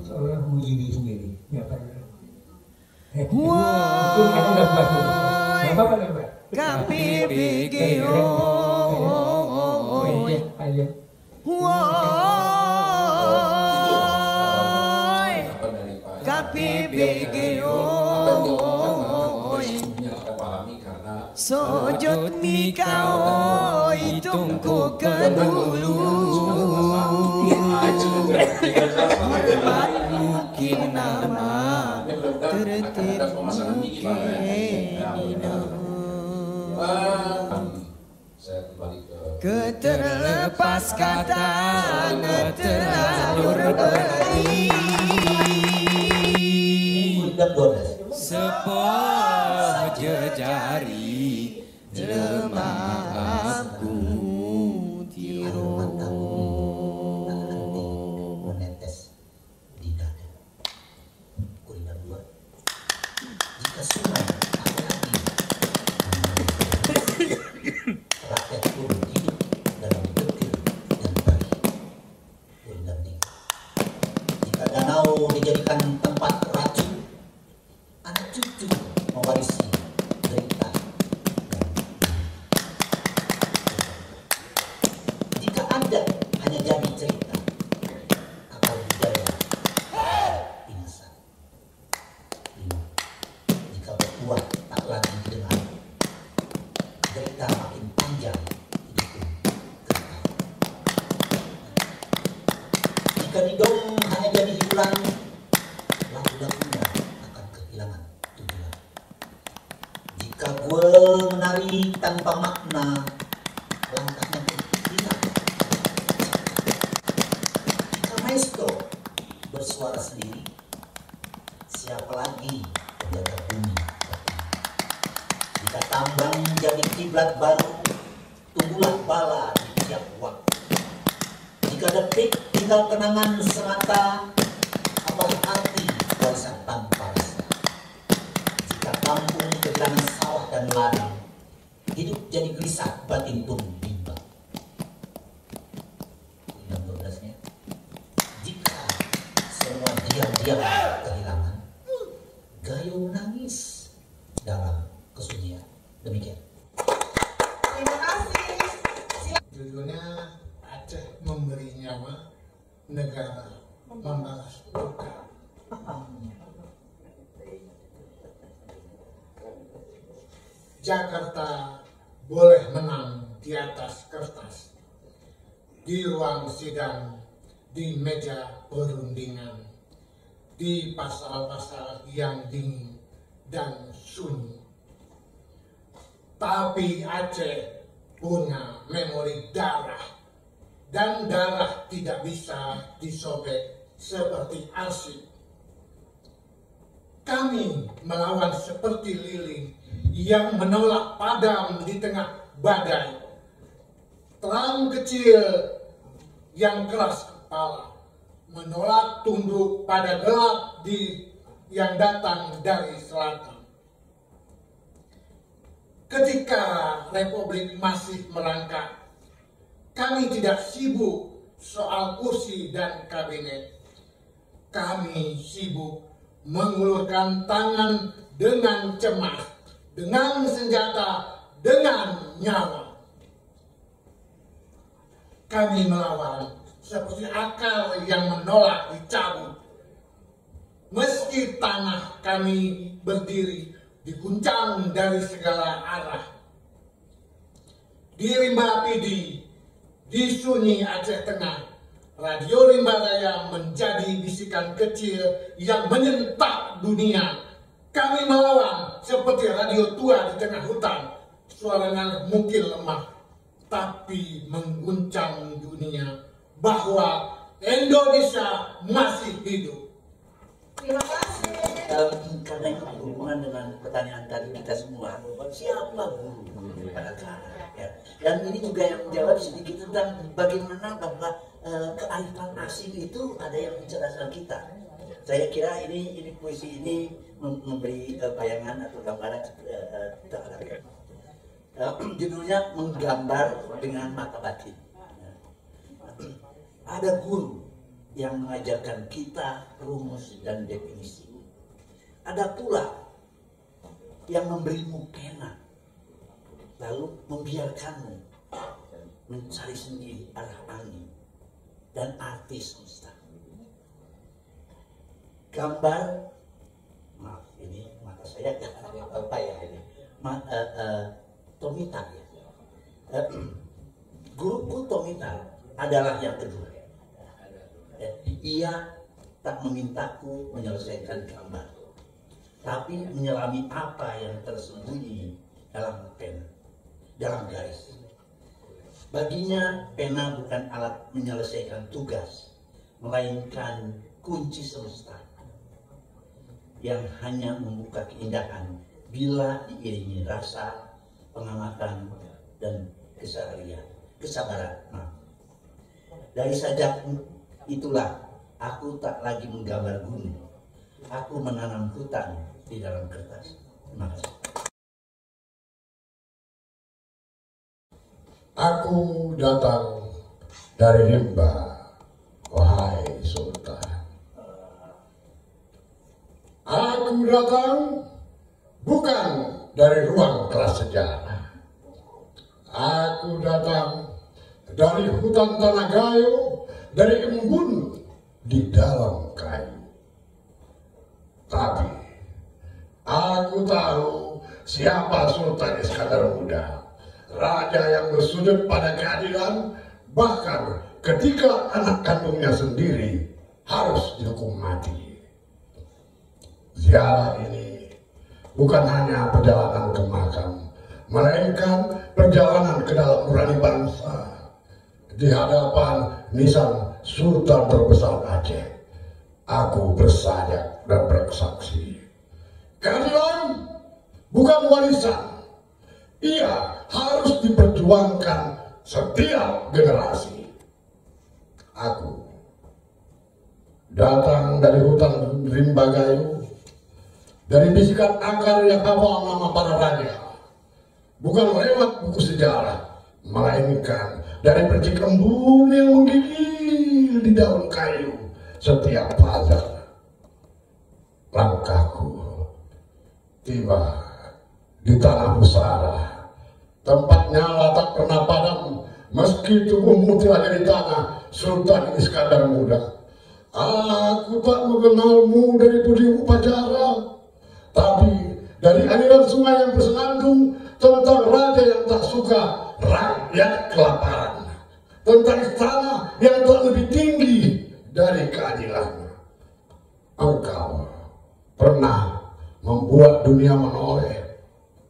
Speaker 8: seorang muji diri sendiri nggak pernah
Speaker 9: KPBGO KPBGO sojot mikao itungku kedulu mungkin nama tertib keterlepas kata terlanjur beli sepah jejari lemah aku tiro
Speaker 10: menetes di dada kuliner dua jika sungai lagi rakyat turun hidup dalam detil dan perih kuliner tiga jika danau dijadikan tempat racun anak cucu mewarisi derita dan jika adat hanya jadi cerita atau budaya binasa. 5. Jika berkuat tak lagi didengar derita makin panjang hidup pun kekal. Jika didom hanya jadi hiburan lagu-lagunya akan kehilangan tujuan. Jika gue menari tanpa makna, langkahnya pun hilang. Jika maestro bersuara sendiri, siapa lagi penjaga bumi? Jika tambang jadi kiblat baru, tunggulah bala di tiap waktu. Jika detik tinggal kenangan semata, apa arti warisan tanpa rasa? Jika kampung kehilangan sawah dan ladang, hidup jadi gelisah, batin pun bimbang. 12-nya, jika semua diam-diam kehilangan, gayo nangis dalam kesunyian. Demikian.
Speaker 1: Terima kasih.
Speaker 11: Judulnya Aceh Memberi Nyawa, Negara Membalas Duka. Jakarta boleh menang di atas kertas, di ruang sidang, di meja perundingan, di pasal-pasal yang dingin dan sunyi. Tapi Aceh punya memori darah, dan darah tidak bisa disobek seperti arsip. Kami melawan seperti lilin yang menolak padam di tengah badai. Terang kecil yang keras kepala menolak tunduk pada gelap yang datang dari selatan. Ketika Republik masih melangkah, kami tidak sibuk soal kursi dan kabinet. Kami sibuk mengulurkan tangan dengan cemas, dengan senjata, dengan nyawa. Kami melawan seperti akal yang menolak dicabut. Meski tanah kami berdiri diguncang dari segala arah. Di Rimba Pidi, di Sunyi Aceh Tengah, Radio Rimba Raya menjadi bisikan kecil yang menyentak dunia. Kami melawan seperti radio tua di tengah hutan. Suaranya mungkin lemah, tapi mengguncang dunia bahwa Indonesia masih hidup.
Speaker 1: Terima kasih.
Speaker 10: Karena itu berhubungan dengan pertanyaan tadi kita semua, siapa guru pada negara? Ya. Dan ini juga yang menjawab sedikit tentang bagaimana bahwa kearifan asing itu ada yang mencerdaskan kita. Saya kira ini puisi ini memberi bayangan atau gambaran terhadap judulnya Menggambar dengan Mata Batin. Ada guru yang mengajarkan kita rumus dan definisi. Ada pula yang memberimu pena, lalu membiarkanmu mencari sendiri arah angin dan arti semesta. Gambar, maaf ini mata saya apa ya ini, Tomita ya. Guruku Tomita adalah yang kedua. Ia tak memintaku menyelesaikan gambar, tapi menyelami apa yang tersembunyi dalam pena, dalam garis. Baginya pena bukan alat menyelesaikan tugas, melainkan kunci semesta yang hanya membuka keindahan bila diiringi rasa, pengamatan, dan kesabaran. Dari sajak itulah aku tak lagi menggambar gunung. Aku menanam hutan di dalam kertas. Terima kasih.
Speaker 3: Aku datang dari rimba, wahai Sultan. Aku datang bukan dari ruang kelas sejarah. Aku datang dari hutan tanah gayo, dari embun di dalam kayu. Tapi aku tahu siapa Sultan Iskandar Muda, raja yang bersujud pada keadilan, bahkan ketika anak kandungnya sendiri harus dihukum mati. Ziarah ini bukan hanya perjalanan ke makam, melainkan perjalanan ke dalam nurani bangsa. Di hadapan nisan Sultan terbesar Aceh, aku bersajak dan bersaksi. Keadilan bukan warisan, ia harus diperjuangkan setiap generasi. Aku datang dari hutan rimba gayo, dari bisikan akar yang hafal nama para raja, bukan lewat buku sejarah, melainkan dari percik embun yang menggigil di daun kayu setiap fajar. Langkahku tiba di tanah pusara, tempatnya tak pernah padam meski tubuhmu telah jadi tanah Sultan Iskandar Muda. Aku tak mengenalmu dari budi upacara, tapi dari aliran sungai yang bersenandung, tentang raja yang tak suka rakyat kelaparan, tentang istana yang tak lebih tinggi dari keadilan. Engkau pernah membuat dunia menoleh,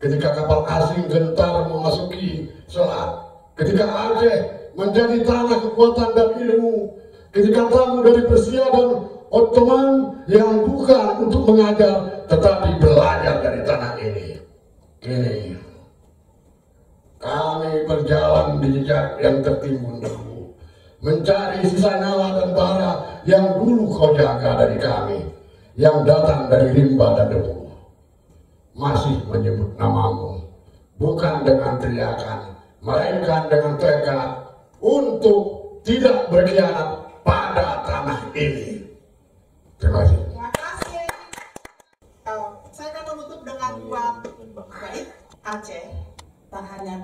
Speaker 3: ketika kapal asing gentar memasuki selat, ketika Aceh menjadi tanah kekuatan dan ilmu, ketika tamu dari Persia dan Ottoman yang bukan untuk mengajar tetapi belajar dari tanah ini. Kini kami berjalan di jejak yang tertimbun debu, mencari sisa nyawa dan bara yang dulu kau jaga dari kami, yang datang dari rimba dan debu. Masih menyebut namamu, bukan dengan teriakan, melainkan dengan tekad untuk tidak berkhianat pada tanah ini. Terima kasih.
Speaker 1: Terima kasih. Saya akan menutup dengan dua bait. Aceh tak hanya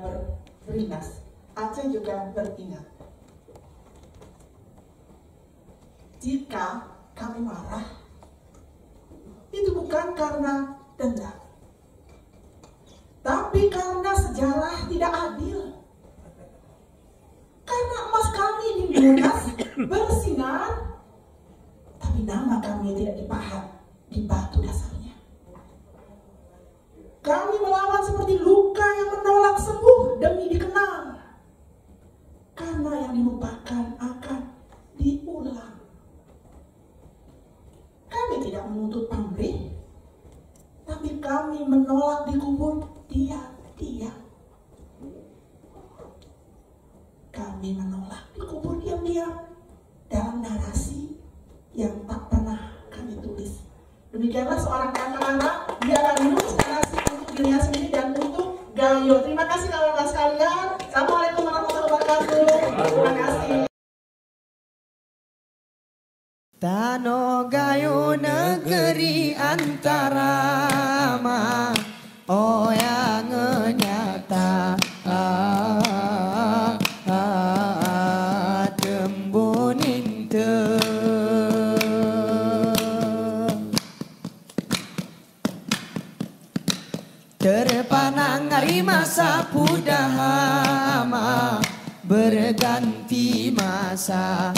Speaker 1: berinas, Aceh juga beringat. Jika kami marah, itu bukan karena dendam, tapi karena sejarah tidak adil. Karena emas kami di Monas bersinar, tapi nama kami tidak dipahat di batu dasarnya. Kami melawan seperti luka yang menolak sembuh demi dikenang. Karena yang dilupakan akan diulang. Kami tidak menuntut pamrih, tapi kami menolak dikubur diam-diam. Kami menolak dikubur diam-diam dalam narasi yang tak pernah kami tulis. Demikianlah seorang kakak-kakak, dia akan menulis narasi untuk dirinya sendiri dan untuk Gayo. Terima kasih kawan-kawan sekalian. Assalamualaikum warahmatullahi wabarakatuh. Terima kasih.
Speaker 9: Tano Gayo negeri antara ma oh yang nyata tembunin terpanang hari masa pudahama berganti masa